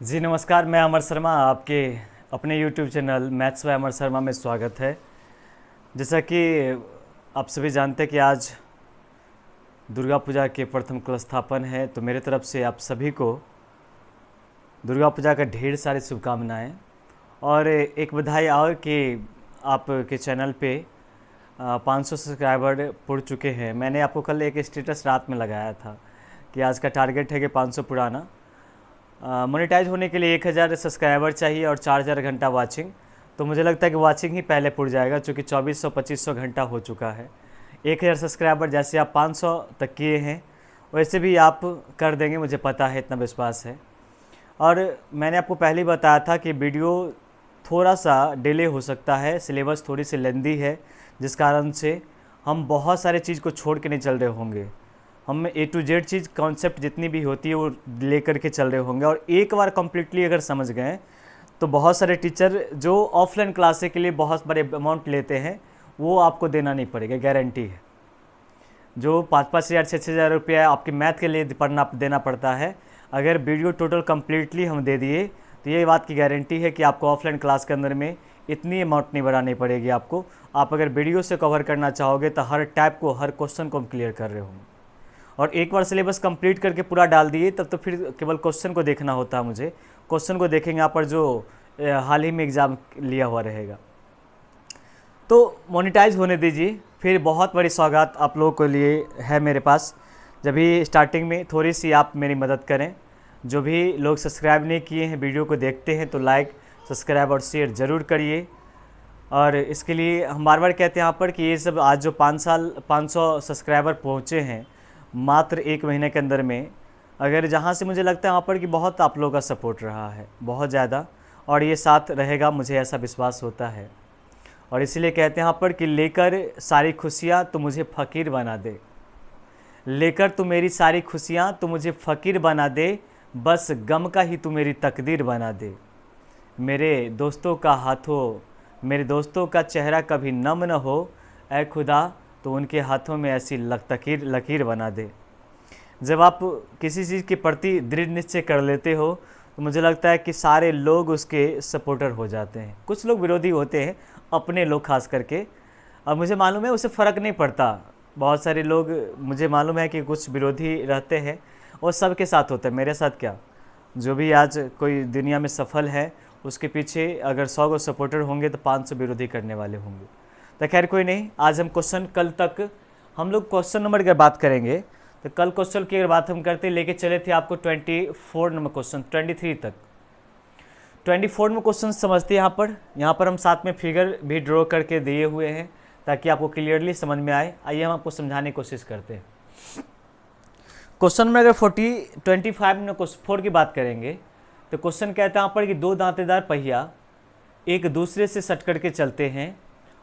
जी नमस्कार, मैं अमर शर्मा। आपके अपने YouTube चैनल मैथ्स बाय अमर शर्मा में स्वागत है। जैसा कि आप सभी जानते हैं कि आज दुर्गा पूजा के प्रथम कलश है, तो मेरे तरफ से आप सभी को दुर्गा पूजा का ढेर सारी शुभकामनाएं। और एक बधाई और कि आपके चैनल पे 500 सब्सक्राइबर पुर चुके हैं। मैंने आपको कल एक स्टेटस रात में लगाया था कि आज का टारगेट है कि 500 पुराना। मोनेटाइज होने के लिए 1000 सब्सक्राइबर चाहिए और 4000 घंटा वाचिंग। तो मुझे लगता है कि वाचिंग ही पहले पुर जाएगा, चूँकि 2400-2500 घंटा हो चुका है। 1000 सब्सक्राइबर जैसे आप 500 तक किए हैं वैसे भी आप कर देंगे, मुझे पता है, इतना विश्वास है। और मैंने आपको पहले ही बताया था कि वीडियो थोड़ा सा डिले हो सकता है, सिलेबस थोड़ी सी लेंदी है, जिस कारण से हम बहुत सारे चीज़ को छोड़ के नहीं चल रहे होंगे। हम A to Z cheese concept जितनी भी होती है वो लेकर के चल रहे होंगे। और एक बार कम्प्लीटली अगर समझ गए तो बहुत सारे टीचर जो ऑफलाइन क्लासे के लिए बहुत बड़े अमाउंट लेते हैं वो आपको देना नहीं पड़ेगा, गारंटी है। जो 5-5 हज़ार 6-6 हज़ार रुपया आपके मैथ के लिए देना पड़ता है, अगर वीडियो टोटल कम्प्लीटली हम दे दिए तो ये बात की गारंटी है कि आपको ऑफलाइन क्लास के अंदर में इतनी अमाउंट नहीं बढ़ानी पड़ेगी आपको। आप अगर वीडियो से कवर करना चाहोगे तो हर टाइप को, हर क्वेश्चन को हम क्लियर कर रहे होंगे। और एक बार सिलेबस कंप्लीट करके पूरा डाल दिए तब तो फिर केवल क्वेश्चन को देखना होता है मुझे। क्वेश्चन को देखेंगे यहाँ पर जो हाल ही में एग्ज़ाम लिया हुआ रहेगा। तो मोनेटाइज होने दीजिए, फिर बहुत बड़ी सौगात आप लोगों के लिए है मेरे पास। जब भी स्टार्टिंग में थोड़ी सी आप मेरी मदद करें। जो भी लोग सब्सक्राइब नहीं किए हैं, वीडियो को देखते हैं, तो लाइक, सब्सक्राइब और शेयर ज़रूर करिए। और इसके लिए हम बार बार कहते हैं यहाँ पर कि ये सब आज जो 500 सब्सक्राइबर पहुँचे हैं मात्र 1 महीने के अंदर में, अगर जहाँ से मुझे लगता है वहाँ पर कि बहुत आप लोगों का सपोर्ट रहा है, बहुत ज़्यादा, और ये साथ रहेगा, मुझे ऐसा विश्वास होता है। और इसीलिए कहते हैं यहाँ पर कि लेकर सारी खुशियाँ तो मुझे फ़कीर बना दे, लेकर तू मेरी सारी खुशियाँ तो मुझे फ़कीर बना दे, बस गम का ही तू मेरी तकदीर बना दे। मेरे दोस्तों का चेहरा कभी नम न हो, ऐ खुदा तो उनके हाथों में ऐसी लकीर बना दे। जब आप किसी चीज़ के प्रति दृढ़ निश्चय कर लेते हो तो मुझे लगता है कि सारे लोग उसके सपोर्टर हो जाते हैं। कुछ लोग विरोधी होते हैं, अपने लोग खास करके, और मुझे मालूम है उसे फ़र्क नहीं पड़ता। बहुत सारे लोग, मुझे मालूम है कि कुछ विरोधी रहते हैं और सबके साथ होता है, मेरे साथ क्या। जो भी आज कोई दुनिया में सफल है उसके पीछे अगर 100 को सपोर्टर होंगे तो 500 विरोधी करने वाले होंगे। तो खैर कोई नहीं, आज हम कल तक हम लोग क्वेश्चन नंबर की बात करेंगे। तो कल क्वेश्चन की अगर बात हम करते लेके चले थे आपको 24 नंबर क्वेश्चन 23 तक। 24 में क्वेश्चन समझते हैं। यहाँ पर हम साथ में फिगर भी ड्रॉ करके दिए हुए हैं ताकि आपको क्लियरली समझ में आए। आइए हम आपको समझाने की कोशिश करते हैं। क्वेश्चन में अगर 25 में 4 की बात करेंगे तो क्वेश्चन कहता है यहाँ पर कि 2 दांतेदार पहिया एक दूसरे से सट करके चलते हैं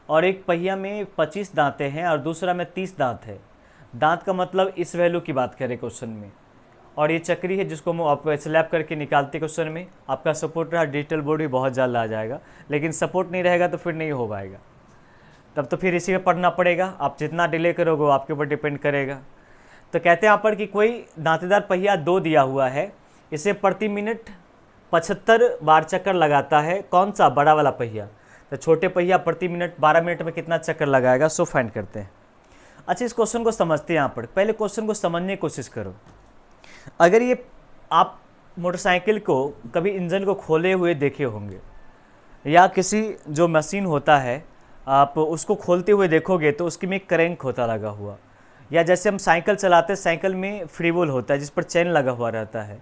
और एक पहिया में 25 दांतें हैं और दूसरा में 30 दांत है। दांत का मतलब इस वैल्यू की बात करें क्वेश्चन में, और ये चक्री है जिसको हम आप स्लैब करके निकालते क्वेश्चन में। आपका सपोर्ट रहा, डिजिटल बोर्ड भी बहुत जल्द आ जाएगा, लेकिन सपोर्ट नहीं रहेगा तो फिर नहीं हो पाएगा। तब तो फिर इसी में पढ़ना पड़ेगा। आप जितना डिले करोगे आपके ऊपर डिपेंड करेगा। तो कहते हैं यहाँ पर कि कोई दांतेदार पहिया 2 दिया हुआ है, इसे प्रति मिनट 75 बार चक्कर लगाता है। कौन सा? बड़ा वाला पहिया। तो छोटे पहिया प्रति मिनट 12 मिनट में कितना चक्कर लगाएगा, सो फाइंड करते हैं। अच्छा, इस क्वेश्चन को समझते हैं। यहाँ पर पहले क्वेश्चन को समझने की कोशिश करो। अगर ये आप मोटरसाइकिल को कभी इंजन को खोले हुए देखे होंगे, या किसी जो मशीन होता है आप उसको खोलते हुए देखोगे तो उसकी में एक क्रैंक होता लगा हुआ, या जैसे हम साइकिल चलाते हैं, साइकिल में फ्री व्हील होता है जिस पर चेन लगा हुआ रहता है।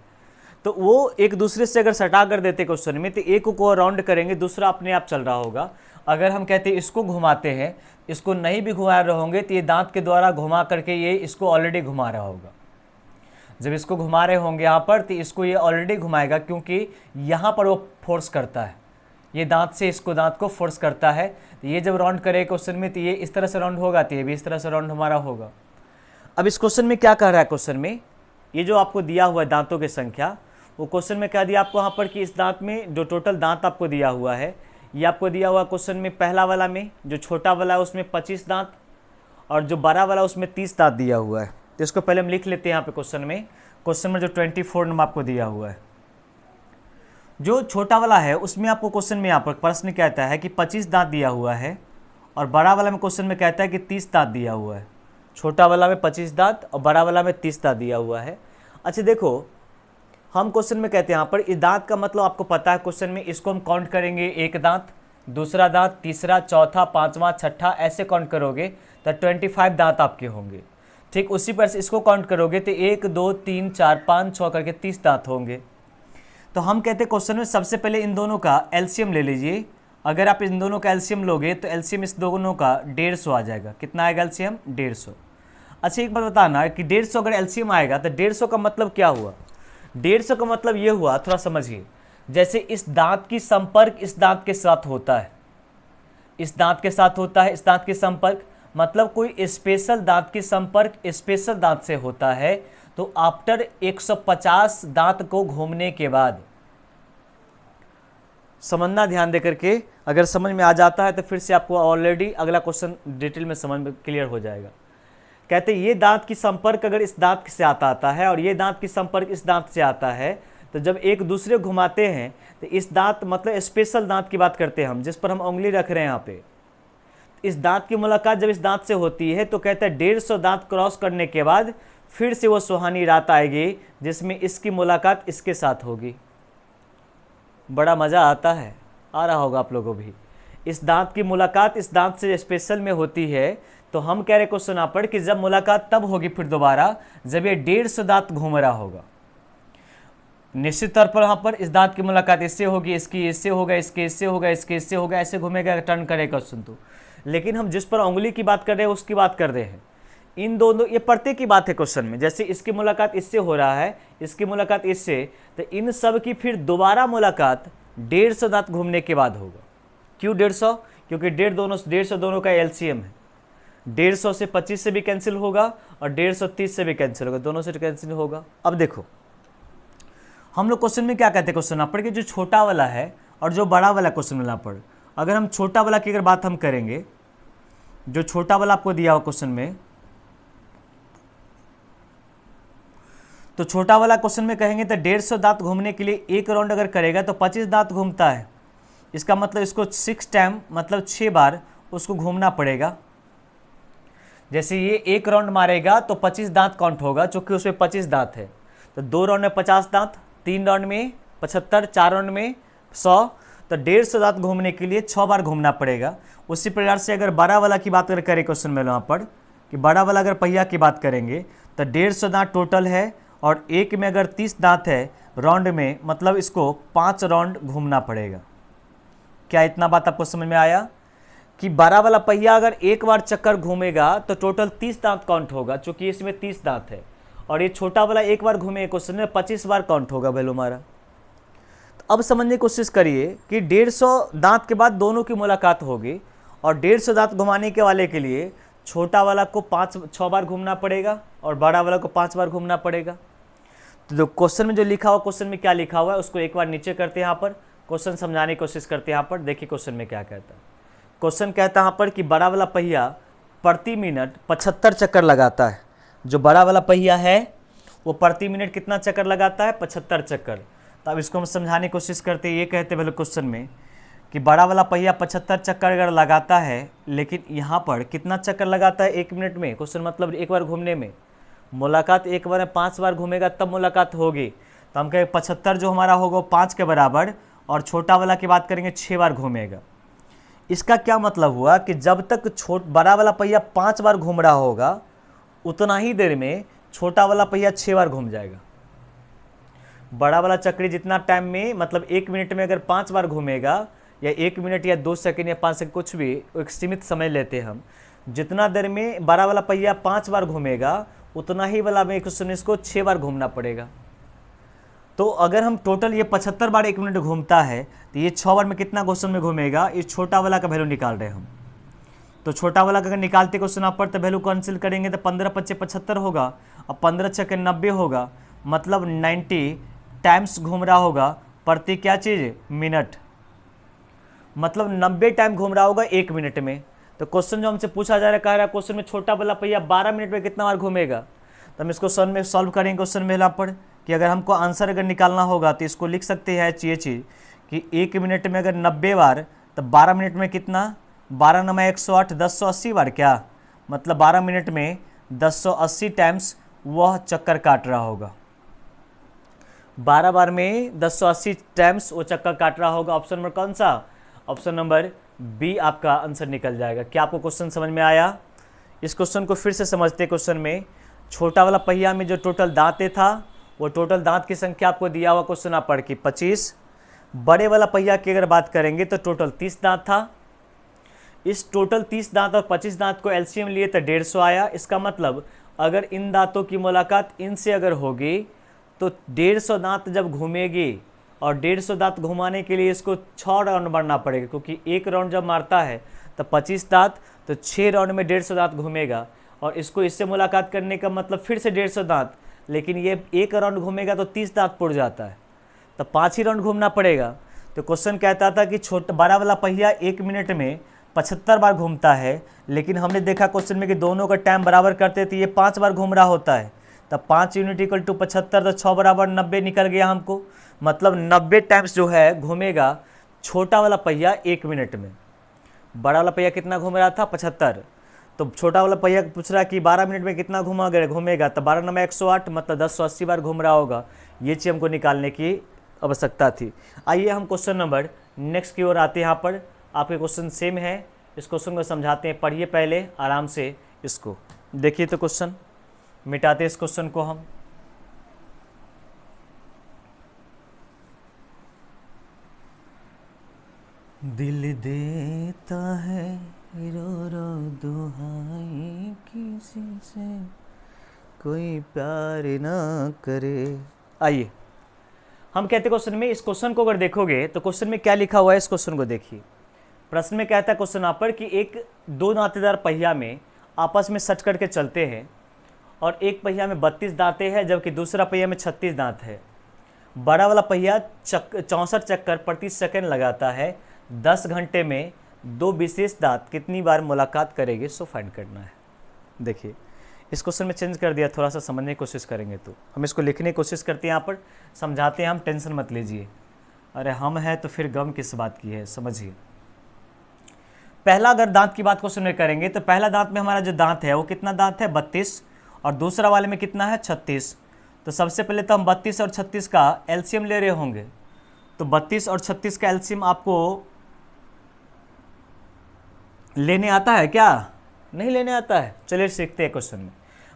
तो वो एक दूसरे से अगर सटा कर देते क्वेश्चन में तो एक को राउंड करेंगे, दूसरा अपने आप चल रहा होगा। अगर हम कहते हैं इसको घुमाते हैं, इसको नहीं भी घुमा रहे होंगे तो ये दांत के द्वारा घुमा करके ये इसको ऑलरेडी घुमा रहा होगा। जब इसको घुमा रहे होंगे यहाँ पर तो इसको ये ऑलरेडी घुमाएगा, क्योंकि यहाँ पर वो फोर्स करता है, ये दांत से इसको दांत को फोर्स करता है। तो ये जब राउंड करे क्वेश्चन में तो ये इस तरह से राउंड होगा, तो ये भी इस तरह से राउंड हमारा होगा। अब इस क्वेश्चन में क्या कह रहा है? क्वेश्चन में ये जो आपको दिया हुआ है दांतों की संख्या, वो क्वेश्चन में क्या दिया आपको यहाँ पर कि इस दांत में जो टोटल दांत आपको दिया हुआ है, ये आपको दिया हुआ क्वेश्चन में पहला वाला में जो छोटा वाला है उसमें 25 दांत और जो बड़ा वाला उसमें 30 दांत दिया हुआ है। तो इसको पहले हम लिख लेते हैं यहाँ पे क्वेश्चन में जो 24 नंबर आपको दिया हुआ है। जो छोटा वाला है उसमें आपको क्वेश्चन में यहाँ पर प्रश्न कहता है कि 25 दांत दिया हुआ है, और बड़ा वाला में क्वेश्चन में कहता है कि 30 दांत दिया हुआ है। छोटा वाला में 25 दांत और बड़ा वाला में 30 दांत दिया हुआ है। अच्छा देखो, हम क्वेश्चन में कहते हैं यहाँ पर इस दांत का मतलब आपको पता है क्वेश्चन में, इसको हम काउंट करेंगे, एक दांत, दूसरा दांत, तीसरा, चौथा, पांचवा, छठा, ऐसे काउंट करोगे तो 25 दांत आपके होंगे। ठीक उसी पर से इसको काउंट करोगे तो 1 2 3 4 5 6 करके 30 दांत होंगे। तो हम कहते हैं क्वेश्चन में सबसे पहले इन दोनों का एलसीएम ले लीजिए। अगर आप इन दोनों का एलसीएम लोगे तो एलसीएम इस दोनों का 150 आ जाएगा। कितना आएगा एलसीएम? 150। अच्छा एक बात बताना कि 150 अगर एलसीएम आएगा तो 150 का मतलब क्या हुआ? 150 का मतलब ये हुआ, थोड़ा समझिए, जैसे इस दांत की संपर्क इस दांत के साथ होता है, इस दांत के साथ होता है, इस दांत की संपर्क मतलब कोई स्पेशल दांत की संपर्क स्पेशल दांत से होता है, तो आफ्टर 150 दांत को घूमने के बाद, समझना ध्यान दे करके, अगर समझ में आ जाता है तो फिर से आपको ऑलरेडी अगला क्वेश्चन डिटेल में समझ में क्लियर हो जाएगा। कहते हैं ये दांत की संपर्क अगर इस दांत से आता है और ये दांत की संपर्क इस दांत से आता है, तो जब एक दूसरे घुमाते हैं तो इस दांत मतलब स्पेशल दांत की बात करते हैं हम, जिस पर हम उंगली रख रहे हैं यहाँ पे, इस दांत की मुलाकात जब इस दांत से होती है तो कहते हैं 150 दांत क्रॉस करने के बाद फिर से वो सुहानी रात आएगी जिसमें इसकी मुलाकात इसके साथ होगी। बड़ा मज़ा आता है, आ रहा होगा आप लोगों को भी। इस दांत की मुलाकात इस दांत से स्पेशल में होती है, तो हम कह रहे क्वेश्चन यहाँ पर कि जब मुलाकात तब होगी फिर दोबारा जब ये 150 दांत घूम रहा होगा। निश्चित तौर पर यहाँ पर इस दांत की मुलाकात इससे होगी, इसकी इससे होगा, इसके इससे होगा, इसके इससे होगा, ऐसे घूमेगा, टर्न करेगा क्वेश्चन। तो लेकिन हम जिस पर उंगली की बात कर रहे हैं उसकी बात कर रहे हैं। इन दोनों ये प्रत्येक की बात है क्वेश्चन में, जैसे इसकी मुलाकात इससे हो रहा है, इसकी मुलाकात इससे, तो इन सब की फिर दोबारा मुलाकात 150 दांत घूमने के बाद होगा। क्यों 150? क्योंकि 150 दोनों का एलसीएम है। 150 से 25 से भी कैंसिल होगा और 130 से भी कैंसिल होगा, दोनों से कैंसिल होगा। अब देखो हम लोग क्वेश्चन में क्या कहते हैं, क्वेश्चन पर कि जो छोटा वाला है और जो बड़ा वाला क्वेश्चन वाला पर, अगर हम छोटा वाला की अगर बात हम करेंगे, जो छोटा वाला आपको दिया हुआ क्वेश्चन में, तो छोटा वाला क्वेश्चन में कहेंगे तो 150 दांत घूमने के लिए एक राउंड अगर करेगा तो 25 दांत घूमता है। इसका मतलब इसको 6 टाइम मतलब 6 बार उसको घूमना पड़ेगा। जैसे ये एक राउंड मारेगा तो 25 दांत काउंट होगा, चूंकि उसमें 25 दांत है। तो 2 राउंड में 50 दांत, 3 राउंड में 75, 4 राउंड में 100, तो 150 दांत घूमने के लिए 6 बार घूमना पड़ेगा। उसी प्रकार से अगर बड़ा वाला की बात करें क्वेश्चन में वहाँ पर कि बड़ा वाला अगर पहिया की बात करेंगे तो 150 दांत टोटल है, और एक में अगर 30 दांत है राउंड में, मतलब इसको 5 राउंड घूमना पड़ेगा। क्या इतना बात आपको समझ में आया कि बड़ा वाला पहिया अगर एक बार चक्कर घूमेगा तो टोटल 30 दांत काउंट होगा, चूंकि इसमें 30 दांत है, और ये छोटा वाला एक बार घूमे क्वेश्चन में 25 बार काउंट होगा वैल्यू हमारा। तो अब समझने की कोशिश करिए कि 150 दांत के बाद दोनों की मुलाकात होगी, और 150 दांत घुमाने के वाले के लिए छोटा वाला को 6 बार घूमना पड़ेगा और बड़ा वाला को 5 बार घूमना पड़ेगा। तो जो क्वेश्चन में जो लिखा हुआ, क्वेश्चन में क्या लिखा हुआ है उसको एक बार नीचे करते हैं, यहाँ पर क्वेश्चन समझाने की कोशिश करते हैं। यहाँ पर देखिए क्वेश्चन में क्या कहता है। क्वेश्चन कहता है यहाँ पर कि बड़ा वाला पहिया प्रति मिनट 75 चक्कर लगाता है। जो बड़ा वाला पहिया है वो प्रति मिनट कितना चक्कर लगाता है? 75 चक्कर। तो अब इसको हम समझाने की कोशिश करते हैं। ये कहते हैं क्वेश्चन में कि बड़ा वाला पहिया 75 चक्कर अगर लगाता है, लेकिन यहाँ पर कितना चक्कर लगाता है 1 मिनट में? क्वेश्चन मतलब एक बार घूमने में, मुलाकात एक बार में 5 बार घूमेगा तब मुलाकात होगी। तो हम कहें 75 जो हमारा होगा 5 के बराबर, और छोटा वाला की बात करेंगे 6 बार घूमेगा। इसका क्या मतलब हुआ कि जब तक बड़ा वाला पहिया 5 बार घूम रहा होगा उतना ही देर में छोटा वाला पहिया 6 बार घूम जाएगा। बड़ा वाला चक्री जितना टाइम में, मतलब 1 मिनट में अगर 5 बार घूमेगा, या 1 मिनट या 2 सेकंड या 5 सेकंड, कुछ भी एक सीमित समय लेते हैं हम, जितना देर में बड़ा वाला पहिया 5 बार घूमेगा उतना ही वाला में क्वेश्चन इसको 6 बार घूमना पड़ेगा। तो अगर हम टोटल ये 75 बार 1 मिनट घूमता है तो ये 6 बार में कितना क्वेश्चन में घूमेगा, इस छोटा वाला का वैल्यू निकाल रहे हैं हम। तो छोटा वाला का अगर निकालते क्वेश्चन आप पर तो वैल्यू कैंसिल करेंगे तो 15 × 5 = 75 होगा, और 15 × 6 = 90 होगा, मतलब 90 टाइम्स घूम रहा होगा प्रति क्या चीज़? मिनट। मतलब 90 टाइम घूम रहा होगा 1 मिनट में। तो क्वेश्चन जो हमसे पूछा जा रहा है, कह रहा है क्वेश्चन में छोटा वाला पहिया 12 मिनट में कितना बार घूमेगा। तो हम इसको सॉल्व करेंगे क्वेश्चन में यहाँ पर कि अगर हमको आंसर अगर निकालना होगा तो इसको लिख सकते हैं ये चीज़ कि 1 मिनट में अगर 90 बार, तो 12 मिनट में कितना, 12 9 108, 1080 बार, क्या मतलब 12 मिनट में 1080 टाइम्स वह चक्कर काट रहा होगा। 12 बार में 1080 टाइम्स वो चक्कर काट रहा होगा। ऑप्शन नंबर कौन सा, ऑप्शन नंबर बी आपका आंसर निकल जाएगा। क्या आपको क्वेश्चन समझ में आया? इस क्वेश्चन को फिर से समझते। क्वेश्चन में छोटा वाला पहिया में जो टोटल दांतें था वो टोटल दांत की संख्या आपको दिया हुआ क्वेश्चन आप पढ़ के 25। बड़े वाला पहिया की अगर बात करेंगे तो टोटल 30 दांत था। इस टोटल 30 दांत और 25 दांत को एलसीएम लिए तो 150 आया। इसका मतलब अगर इन दांतों की मुलाकात इनसे अगर होगी तो 150 दांत जब घूमेगी, और 150 दांत घुमाने के लिए इसको 6 राउंड मारना पड़ेगा, क्योंकि एक राउंड जब मारता है तो 25 दांत, तो 6 राउंड में 150 दांत घूमेगा। और इसको इससे मुलाकात करने का मतलब फिर से 150 दांत, लेकिन ये एक राउंड घूमेगा तो 30 दांत पुड़ जाता है, तो 5 ही राउंड घूमना पड़ेगा। तो क्वेश्चन कहता था कि बड़ा वाला पहिया 1 मिनट में 75 बार घूमता है, लेकिन हमने देखा क्वेश्चन में कि दोनों का टाइम बराबर करते तो ये 5 बार घूम रहा होता है। तब 5 यूनिट इक्वल टू 75, तो 6 बराबर 90 निकल गया हमको। मतलब 90 टाइम्स जो है घूमेगा छोटा वाला पहिया 1 मिनट में। बड़ा वाला पहिया कितना घूम रहा था, 75। तो छोटा वाला पहिया पूछ रहा है कि 12 मिनट में कितना घूमेगा, तो 12 9 108, मतलब 1080 बार घूम रहा होगा। ये चीज़ हमको निकालने की आवश्यकता थी। आइए हम क्वेश्चन नंबर नेक्स्ट की ओर आते हैं। यहाँ पर आपके क्वेश्चन सेम है, इस क्वेश्चन को समझाते हैं। पढ़िए पहले आराम से इसको देखिए। तो क्वेश्चन मिटाते इस क्वेश्चन को हम। दिल देता है रो रो दुहाई, किसी से कोई प्यार ना करे। आइए हम कहते क्वेश्चन में, इस क्वेश्चन को अगर देखोगे तो क्वेश्चन में क्या लिखा हुआ है, इस क्वेश्चन को देखिए। प्रश्न में कहता है क्वेश्चन यहाँ पर कि एक 2 दांतेदार पहिया में आपस में सट करके चलते हैं, और एक पहिया में 32 दांतें हैं जबकि दूसरा पहिया में 36 दांत है। बड़ा वाला पहिया 64 चक्कर प्रति सेकंड लगाता है। 10 घंटे में 2 विशेष दांत कितनी बार मुलाकात करेंगे, सो फाइंड करना है। देखिए इस क्वेश्चन में चेंज कर दिया, थोड़ा सा समझने की कोशिश करेंगे। तो हम इसको लिखने की कोशिश करते हैं, यहाँ पर समझाते हैं हम, टेंशन मत लीजिए। अरे हम हैं तो फिर गम किस बात की है, समझिए। पहला अगर दांत की बात क्वेश्चन में करेंगे तो पहला दांत में हमारा जो दांत है वो कितना दांत है, 32, और दूसरा वाले में कितना है, 36। तो सबसे पहले तो हम 32 और 36 का एलसीएम ले रहे होंगे। तो 32 और 36 का एलसीएम आपको लेने आता है क्या? नहीं लेने आता है। चलिए सीखते हैं क्वेश्चन में।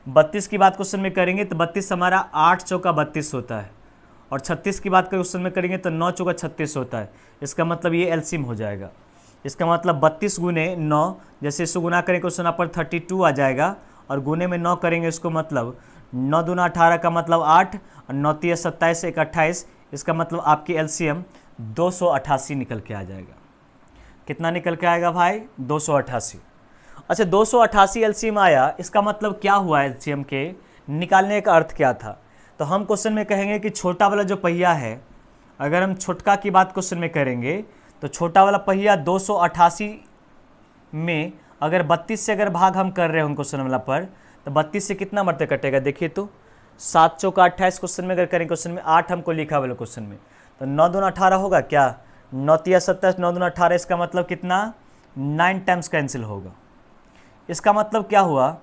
32 की बात क्वेश्चन में करेंगे तो 32 हमारा 8 चौका 32 होता है, और 36 की बात क्वेश्चन में करेंगे तो 9 चौका 36 होता है। इसका मतलब ये एलसीएम हो जाएगा। इसका मतलब 32 गुने 9, जैसे इसको गुना करेंगे क्वेश्चन यहाँ पर 32 आ जाएगा, और गुने में 9 करेंगे इसको, मतलब 9 दूना 18 का मतलब 8, और 9 3 27 1 28। इसका मतलब आपकी एलसीएम 288 निकल के आ जाएगा। कितना निकल के आएगा भाई, 288। अच्छा 288 एलसीएम आया, इसका मतलब क्या हुआ, एलसीएम के निकालने का अर्थ क्या था? तो हम क्वेश्चन में कहेंगे कि छोटा वाला जो पहिया है, अगर हम छोटका की बात क्वेश्चन में करेंगे तो छोटा वाला पहिया 288 में अगर 32 से अगर भाग हम कर रहे हो क्वेश्चन वाला पर, तो 32 से कितना मरते कटेगा, देखिए तो 7 चौका 28 क्वेश्चन में अगर करें, क्वेश्चन में 8 हमको लिखा वाला क्वेश्चन में, तो 9 दूना 18 होगा क्या, 9 3 27, 9 दूना 18। इसका मतलब कितना, 9 टाइम्स कैंसिल होगा। इसका मतलब क्या हुआ,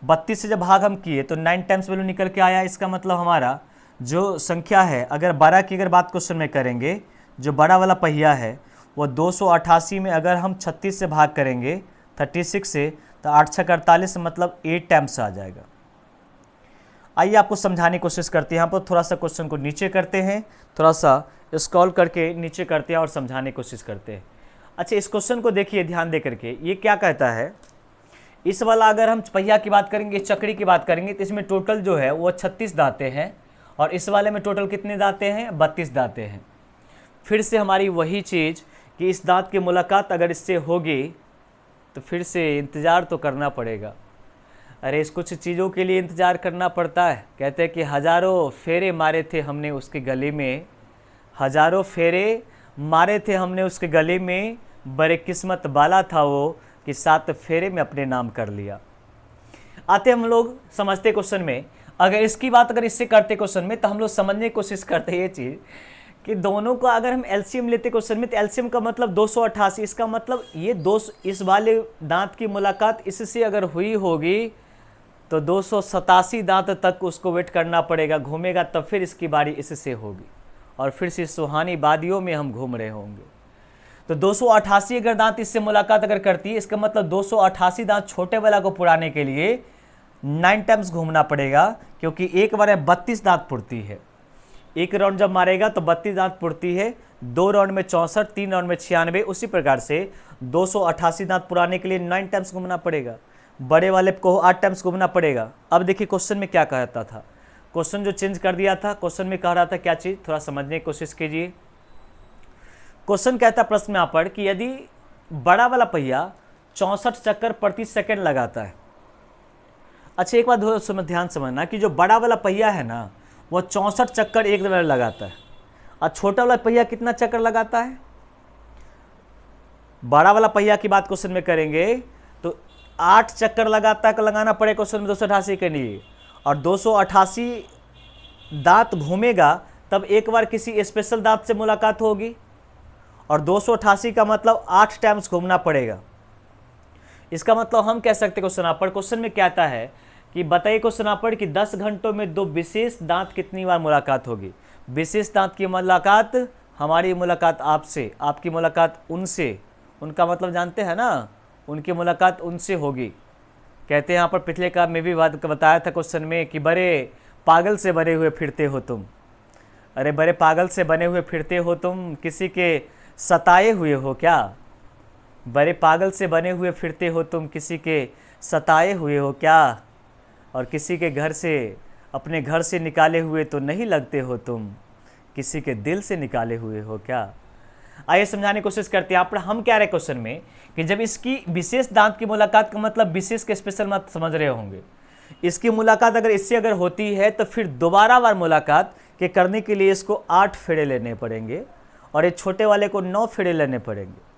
32 से जब भाग हम किए तो 9 टाइम्स वैल्यू निकल के आया। इसका मतलब हमारा जो संख्या है, अगर 12 की अगर बात क्वेश्चन में करेंगे, जो बड़ा वाला पहिया है वो 288 में अगर हम 36 से भाग करेंगे 36 से, तो 8 6 48, मतलब 8 टाइम्स आ जाएगा। आइए आपको समझाने की कोशिश करते हैं। यहाँ पर थोड़ा सा क्वेश्चन को नीचे करते हैं, थोड़ा सा स्क्रॉल करके नीचे करते हैं और समझाने की कोशिश करते हैं। अच्छा इस क्वेश्चन को देखिए ध्यान दे करके, ये क्या कहता है, इस वाला अगर हम पहिया की बात करेंगे, चक्री की बात करेंगे, तो इसमें टोटल जो है वो 36 दांतें हैं, और इस वाले में टोटल कितने दांतें हैं, 32 दांतें हैं। फिर से हमारी वही चीज़ कि इस दांत की मुलाकात अगर इससे होगी तो फिर से इंतज़ार तो करना पड़ेगा। अरे इस कुछ चीज़ों के लिए इंतज़ार करना पड़ता है। कहते हैं कि हज़ारों फेरे मारे थे हमने उसके गले में, हज़ारों फेरे मारे थे हमने उसके गले में, बड़े किस्मत वाला था वो कि 7 फेरे में अपने नाम कर लिया। आते हम लोग समझते क्वेश्चन में। अगर इसकी बात अगर इससे करते क्वेश्चन में, तो हम लोग समझने की कोशिश करते हैं ये चीज़ कि दोनों का अगर हम एलसीएम लेते क्वेश्चन में, तो एलसीएम का मतलब 288, इसका मतलब ये इस वाले दांत की मुलाकात इससे अगर हुई होगी तो 287 दांत तक उसको वेट करना पड़ेगा, घूमेगा तब फिर इसकी बारी इससे होगी, और फिर से सुहानी वादियों में हम घूम रहे होंगे। तो 288 अगर दांत इससे मुलाकात अगर करती है, इसका मतलब 288 दांत छोटे वाला को पुराने के लिए 9 टाइम्स घूमना पड़ेगा, क्योंकि एक बार में 32 दांत पुड़ती है। एक राउंड जब मारेगा तो 32 दांत पुड़ती है, 2 राउंड में 64, 3 राउंड में 96। उसी प्रकार से 288 दांत पुराने के लिए 9 टाइम्स घूमना पड़ेगा, बड़े वाले को 8 टाइम्स घूमना पड़ेगा। अब देखिए क्वेश्चन में क्या कहता था, क्वेश्चन जो चेंज कर दिया था, क्वेश्चन में कह रहा था क्या चीज़, थोड़ा समझने की कोशिश कीजिए। क्वेश्चन कहता प्रश्न में यहाँ पर कि यदि बड़ा वाला पहिया 64 चक्कर प्रति सेकंड लगाता है। अच्छा एक बात ध्यान समझना कि जो बड़ा वाला पहिया है ना, वो 64 चक्कर एक बार लगाता है, और छोटा वाला पहिया कितना चक्कर लगाता है। बड़ा वाला पहिया की बात क्वेश्चन में करेंगे तो 8 चक्कर लगाना पड़ेगा क्वेश्चन में 288 के लिए, और 288 दांत घूमेगा तब एक बार किसी स्पेशल दांत से मुलाकात होगी, और 288 का मतलब 8 टाइम्स घूमना पड़ेगा। इसका मतलब हम कह सकते क्वेश्चन में क्या आता है कि बताइए क्वेश्चन पर कि 10 घंटों में 2 विशेष दांत कितनी बार मुलाकात होगी। विशेष दांत की मुलाकात, हमारी मुलाकात आपसे, आपकी मुलाकात उनसे, उनका मतलब जानते हैं ना, उनकी मुलाकात उनसे होगी। कहते हैं यहाँ पर पिछले का में भी बात बताया था क्वेश्चन में कि बड़े पागल से बने हुए फिरते हो तुम। अरे बड़े पागल से बने हुए फिरते हो तुम, किसी के सताए हुए हो क्या। बड़े पागल से बने हुए फिरते हो तुम, किसी के सताए हुए हो क्या, और किसी के घर से, अपने घर से निकाले हुए तो नहीं लगते हो तुम, किसी के दिल से निकाले हुए हो क्या। आइए समझाने की कोशिश करते हैं। यहाँ पर हम क्या रहे क्वेश्चन में कि जब इसकी विशेष दांत की मुलाकात का मतलब विशेष के स्पेशल मत समझ रहे होंगे। इसकी मुलाकात अगर इससे अगर होती है तो फिर दोबारा बार मुलाकात के करने के लिए इसको 8 फेरे लेने पड़ेंगे, और ये छोटे वाले को 9 फेरे लेने पड़ेंगे।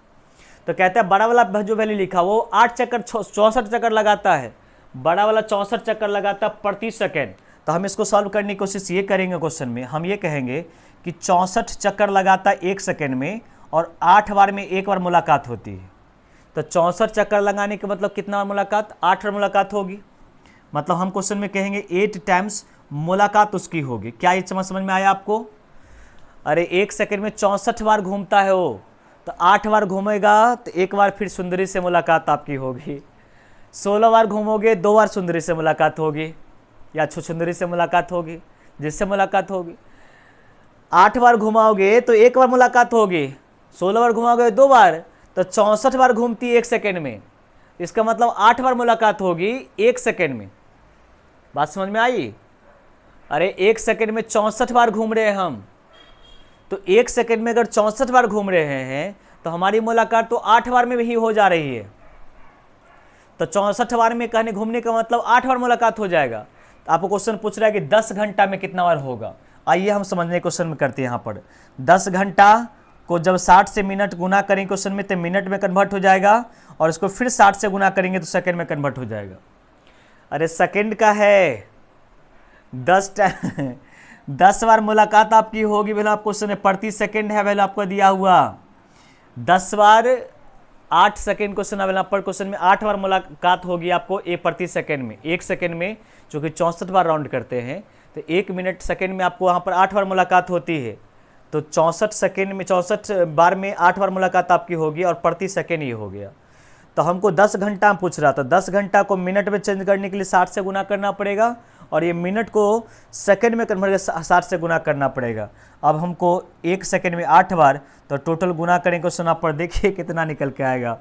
तो कहता है बड़ा वाला जो वैल्यू लिखा वो 8 चक्कर 64 चक्कर लगाता है, बड़ा वाला 64 चक्कर लगाता प्रति सेकेंड। तो हम इसको सॉल्व करने की कोशिश ये करेंगे। क्वेश्चन में हम ये कहेंगे कि 64 चक्कर लगाता 1 सेकेंड में, और 8 बार में एक बार मुलाकात होती है। तो 64 चक्कर लगाने के मतलब कितना बार मुलाकात, 8 बार मुलाकात होगी। मतलब हम क्वेश्चन में कहेंगे 8 टाइम्स मुलाकात उसकी होगी। क्या ये समझ में आया आपको। अरे 1 सेकेंड में 64 बार घूमता है वो, तो 8 बार घूमेगा तो एक बार फिर सुंदरी से मुलाकात आपकी होगी। 16 बार घूमोगे 2 बार सुंदरी से मुलाकात होगी, या छुछुंदरी से मुलाकात होगी, जिससे मुलाकात होगी। 8 बार घुमाओगे तो एक बार मुलाकात होगी, 16 बार घुमाओगे 2 बार, तो 64 बार घूमती है 1 सेकेंड में। इसका मतलब 8 बार मुलाकात होगी 1 सेकेंड में। बात समझ में आई। अरे 1 सेकेंड में 64 बार घूम रहे हैं हम, तो 1 सेकेंड में अगर 64 बार घूम रहे हैं तो हमारी मुलाकात तो 8 बार में भी हो जा रही है। तो 64 बार में कहने घूमने का मतलब 8 बार मुलाकात हो जाएगा। तो आपको क्वेश्चन पूछ रहा है कि 10 घंटा में कितना बार होगा। आइए हम समझने क्वेश्चन में करते हैं। यहाँ पर 10 घंटा को जब 60 से मिनट गुना करेंगे क्वेश्चन में तो मिनट में कन्वर्ट हो जाएगा, और इसको फिर 60 से गुना करेंगे तो सेकंड में कन्वर्ट हो जाएगा। अरे सेकंड का है 10 बार मुलाकात आपकी होगी। वैल्यू आपको क्वेश्चन में प्रति सेकंड है, वैल्यू आपको दिया हुआ 10 बार 8 सेकंड क्वेश्चन है। पर क्वेश्चन में 8 बार मुलाकात होगी आपको प्रति सेकंड में। 1 सेकंड में चूँकि 64 बार राउंड करते हैं तो 1 मिनट सेकंड में आपको वहाँ पर 8 बार मुलाकात होती है। तो 64 सेकंड में 64 बार में 8 बार मुलाकात आपकी होगी, और प्रति सेकंड ये हो गया। तो हमको 10 घंटा पूछ रहा था, 10 घंटा को मिनट में चेंज करने के लिए 60 से गुना करना पड़ेगा, और ये मिनट को सेकंड में कन्वर्ट 60 से गुना करना पड़ेगा। अब हमको 1 सेकंड में 8 बार, तो टोटल गुना करेंगे क्वेश्चन आप पर, देखिए कितना निकल के आएगा।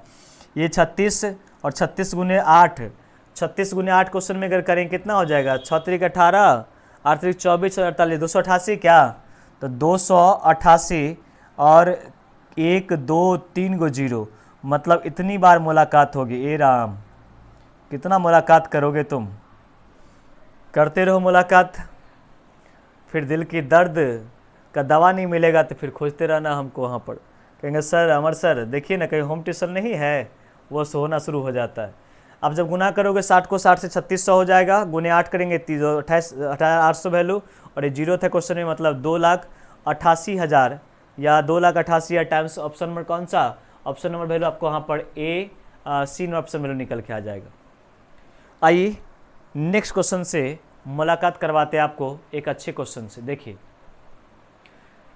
ये 36 और 36 गुने 8, 36 गुने 8 क्वेश्चन में अगर करेंगे कितना हो जाएगा, 6 3 18, 8 3 24 और 48, 288 क्या, तो 288 और 1 2 3 गो 0, मतलब इतनी बार मुलाकात होगी। ए राम, कितना मुलाकात करोगे तुम। करते रहो मुलाकात, फिर दिल की दर्द का दवा नहीं मिलेगा तो फिर खोजते रहना हमको वहाँ पर। कहेंगे सर अमर सर देखिए ना कहीं होम ट्यूशन नहीं है, वो होना शुरू हो जाता है। अब जब गुना करोगे 60 को 60 से 3600 हो जाएगा, गुने 8 करेंगे 28,800 वैल्यू, और ये जीरो था क्वेश्चन में, मतलब 2,88,000 या 2,88,000 टाइम्स ऑप्शन नंबर कौन सा, ऑप्शन नंबर वैल्यू आपको यहाँ पर ए सी नंबर ऑप्शन वैल्यू निकल के आ जाएगा। आइए नेक्स्ट क्वेश्चन से मुलाकात करवाते हैं आपको एक अच्छे क्वेश्चन से। देखिए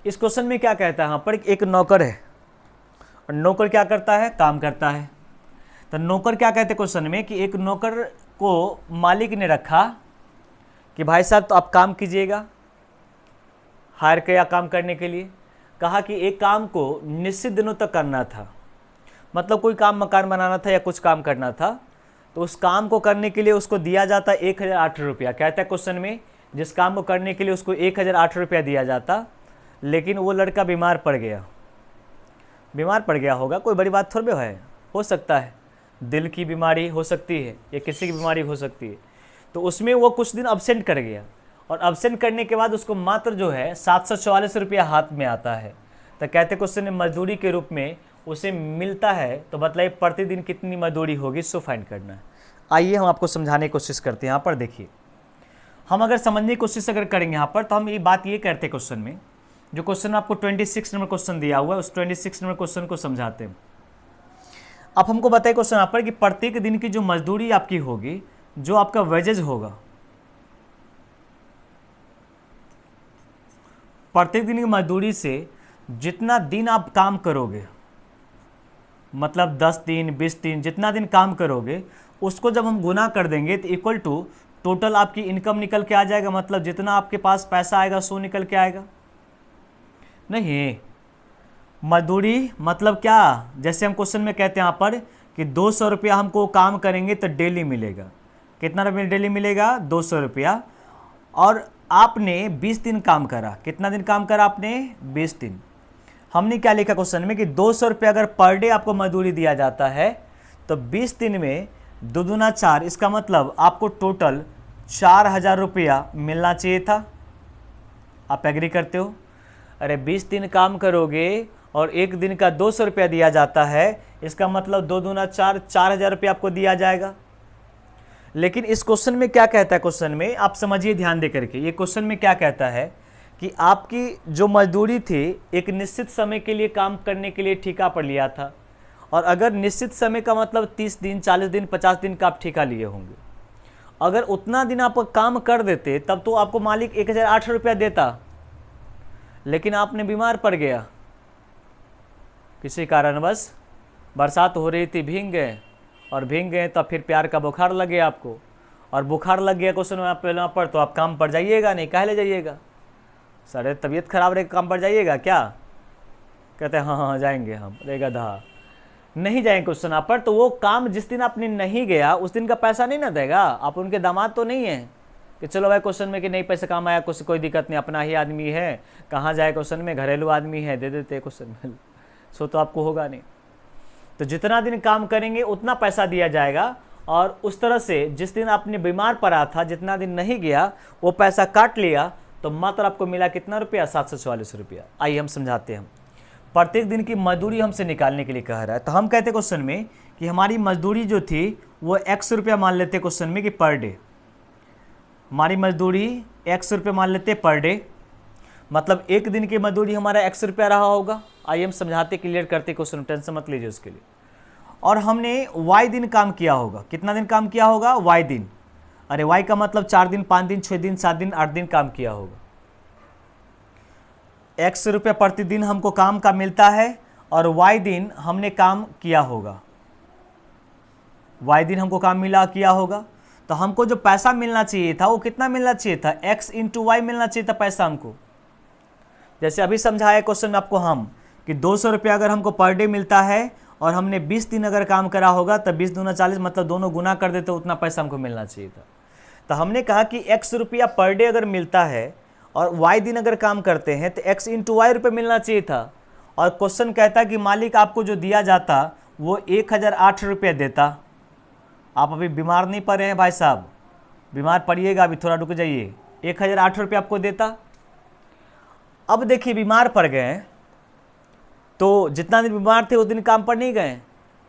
इस क्वेश्चन में क्या कहता है, यहाँ पर एक नौकर है और नौकर क्या करता है, काम करता है। तो नौकर क्या कहते हैं क्वेश्चन में कि एक नौकर को मालिक ने रखा कि भाई साहब तो आप काम कीजिएगा, हायर किया काम करने के लिए, कहा कि एक काम को निश्चित दिनों तक करना था, मतलब कोई काम मकान बनाना था या कुछ काम करना था, तो उस काम को करने के लिए उसको दिया जाता 1,008 रुपया। कहता है क्वेश्चन में जिस काम को करने के लिए उसको 1,008 रुपया दिया जाता, लेकिन वो लड़का बीमार पड़ गया। बीमार पड़ गया होगा, कोई बड़ी बात थोड़ी है, हो सकता है दिल की बीमारी हो सकती है या किसी की बीमारी हो सकती है। तो उसमें वो कुछ दिन अब्सेंट कर गया और अब्सेंट करने के बाद उसको मात्र जो है 744 रुपया हाथ में आता है। तो कहते क्वेश्चन में मजदूरी के रूप में उसे मिलता है, तो बताइए प्रतिदिन कितनी मजदूरी होगी, इसको फाइंड करना है। आइए हम आपको समझाने की कोशिश करते हैं। यहाँ पर देखिए हम अगर समझने की कोशिश अगर करेंगे यहाँ पर, तो हम ये बात ये करते हैं क्वेश्चन में, जो क्वेश्चन आपको 26 नंबर क्वेश्चन दिया हुआ है उस 26 नंबर क्वेश्चन को समझाते हैं। अब हमको बताइए क्वेश्चन यहाँ पर कि प्रत्येक दिन की जो मजदूरी आपकी होगी, जो आपका वेजेज होगा, प्रत्येक दिन की मजदूरी से जितना दिन आप काम करोगे, मतलब 10 दिन 20 दिन जितना दिन काम करोगे, उसको जब हम गुना कर देंगे तो इक्वल टू टोटल आपकी इनकम निकल के आ जाएगा। मतलब जितना आपके पास पैसा आएगा सो निकल के आएगा। नहीं, मजदूरी मतलब क्या, जैसे हम क्वेश्चन में कहते हैं यहाँ पर कि 200 रुपया हमको काम करेंगे तो डेली मिलेगा। कितना रुपया डेली मिलेगा, 200 रुपया। और आपने 20 दिन काम करा, कितना दिन काम करा आपने, 20 दिन। हमने क्या लिखा क्वेश्चन में कि 200 रुपया अगर पर डे आपको मजदूरी दिया जाता है तो 20 दिन में 2 दूना 4, इसका मतलब आपको टोटल 4,000 रुपया मिलना चाहिए था। आप एग्री करते हो? अरे 20 दिन काम करोगे और एक दिन का 200 रुपया दिया जाता है, इसका मतलब 2 दूना 4, 4,000 रुपया आपको दिया जाएगा। लेकिन इस क्वेश्चन में क्या कहता है, क्वेश्चन में आप समझिए ध्यान दे करके, ये क्वेश्चन में क्या कहता है कि आपकी जो मजदूरी थी एक निश्चित समय के लिए काम करने के लिए ठेका पर लिया था, और अगर निश्चित समय का मतलब 30 दिन 40 दिन 50 दिन का आप ठेका लिए होंगे, अगर उतना दिन आप काम कर देते तब तो आपको मालिक 1,008 रुपया देता। लेकिन आपने बीमार पड़ गया किसी कारणवश, बरसात हो रही थी, भीग गए, और भीग गए तो फिर प्यार का बुखार लग गया आपको, और बुखार लग गया क्वेश्चन में पहले पर, तो आप काम पर जाइएगा नहीं, काहे ले जाइएगा, सारे तबीयत खराब रहे काम पर जाइएगा क्या? कहते हैं हाँ हाँ जाएंगे हम, रहेगा धा, नहीं जाएंगे क्वेश्चन आप पर। तो वो काम जिस दिन आपने नहीं गया उस दिन का पैसा नहीं ना देगा। आप उनके दामाद तो नहीं है कि चलो भाई क्वेश्चन में कि नहीं पैसे काम आया, कुछ कोई दिक्कत नहीं, अपना ही आदमी है, कहाँ जाए क्वेश्चन में, घरेलू आदमी है, दे देते क्वेश्चन में, सो तो आपको होगा नहीं। तो जितना दिन काम करेंगे उतना पैसा दिया जाएगा, और उस तरह से जिस दिन आपने बीमार पड़ा था, जितना दिन नहीं गया वो पैसा काट लिया, तो मात्र आपको मिला कितना रुपया, 744 रुपया। आइए हम समझाते हैं। प्रत्येक दिन की मजदूरी हमसे निकालने के लिए कह रहा है, तो हम कहते क्वेश्चन में कि हमारी मजदूरी जो थी वो 100 रुपया मान लेते क्वेश्चन में कि पर डे, हमारी मजदूरी 100 रुपये मान लेते पर डे, मतलब एक दिन की मजदूरी हमारा 100 रुपया रहा होगा। आइए हम समझाते, क्लियर करते क्वेश्चन, टेंशन मत लीजिए उसके लिए। और हमने वाई दिन काम किया होगा, कितना दिन काम किया होगा, वाई दिन। अरे वाई का मतलब 4 दिन 5 दिन 6 दिन 7 दिन 8 दिन काम किया होगा। 100 रुपये प्रतिदिन हमको काम का मिलता है, और वाई दिन हमने काम किया होगा, वाई दिन हमको काम किया होगा। तो हमको जो पैसा मिलना चाहिए था वो कितना मिलना चाहिए था, x इंटू वाई मिलना चाहिए था पैसा हमको। जैसे अभी समझाया क्वेश्चन में आपको हम कि 200 रुपया अगर हमको पर डे मिलता है और हमने 20 दिन अगर काम करा होगा, तब 20 दूना 40, मतलब दोनों गुना कर देते उतना पैसा हमको मिलना चाहिए था। तो हमने कहा कि 100 रुपया पर डे अगर मिलता है और वाई दिन अगर काम करते हैं तो x इंटू वाई रुपये मिलना चाहिए था। और क्वेश्चन कहता है कि मालिक आपको जो दिया जाता वो 1,008 रुपये देता। आप अभी बीमार नहीं पड़ रहे हैं भाई साहब, बीमार पड़िएगा, अभी थोड़ा रुक जाइए, 1,008 रुपये आपको देता। अब देखिए बीमार पड़ गए तो जितना दिन बीमार थे उस दिन काम पर नहीं गए,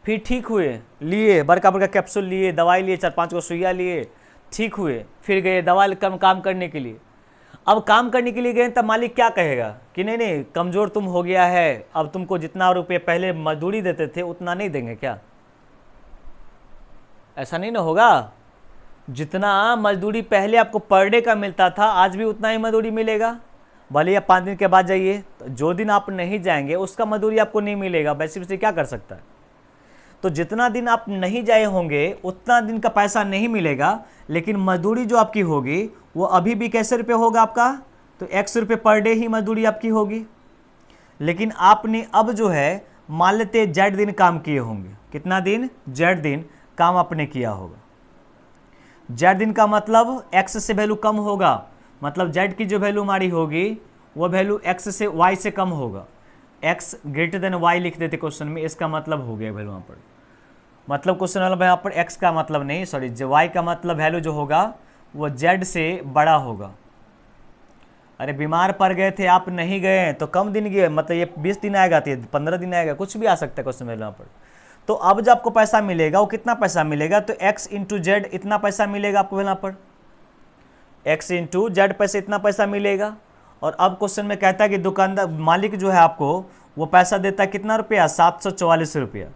फिर ठीक हुए, लिए बड़का बड़का कैप्सूल लिए, दवाई लिए, 4-5 को सुइया लिए, ठीक हुए, फिर गए दवा काम करने के लिए। अब काम करने के लिए गए तब मालिक क्या कहेगा कि नहीं नहीं कमज़ोर तुम हो गया है, अब तुमको जितना रुपये पहले मजदूरी देते थे उतना नहीं देंगे क्या? ऐसा नहीं ना होगा। जितना मजदूरी पहले आपको पर डे का मिलता था आज भी उतना ही मजदूरी मिलेगा। भले आप 5 दिन के बाद जाइए, तो जो दिन आप नहीं जाएंगे उसका मजदूरी आपको नहीं मिलेगा। वैसे वैसे क्या कर सकता है? तो जितना दिन आप नहीं जाए होंगे उतना दिन का पैसा नहीं मिलेगा, लेकिन मजदूरी जो आपकी होगी वो अभी भी कैसे रुपये होगा आपका? तो x रुपये पर डे ही मजदूरी आपकी होगी। लेकिन आपने अब जो है मान लेते Z दिन काम किए होंगे। कितना दिन? Z दिन काम आपने किया होगा। Z दिन का मतलब x से वैल्यू कम होगा, मतलब Z की जो वैल्यू हमारी होगी वो वैल्यू x से y से कम होगा। x ग्रेटर देन y लिख देते क्वेश्चन में, इसका मतलब हो गया वैल्यू यहाँ पर। मतलब क्वेश्चन वाला यहाँ पर x का मतलब नहीं, सॉरी y का मतलब वैल्यू जो होगा वो Z से बड़ा होगा। अरे बीमार पड़ गए थे आप नहीं गए तो कम दिन गए, मतलब ये 20 दिन आएगा तो 15 दिन आएगा, कुछ भी आ सकता है क्वेश्चन वैल्यू यहाँ पर। तो अब जब आपको पैसा मिलेगा वो कितना पैसा मिलेगा? तो x इंटू जेड इतना पैसा मिलेगा आपको यहाँ पर, x इंटू जेड पैसे इतना पैसा मिलेगा। और अब क्वेश्चन में कहता है कि दुकानदार मालिक जो है आपको वो पैसा देता है कितना रुपया? 744 रुपया।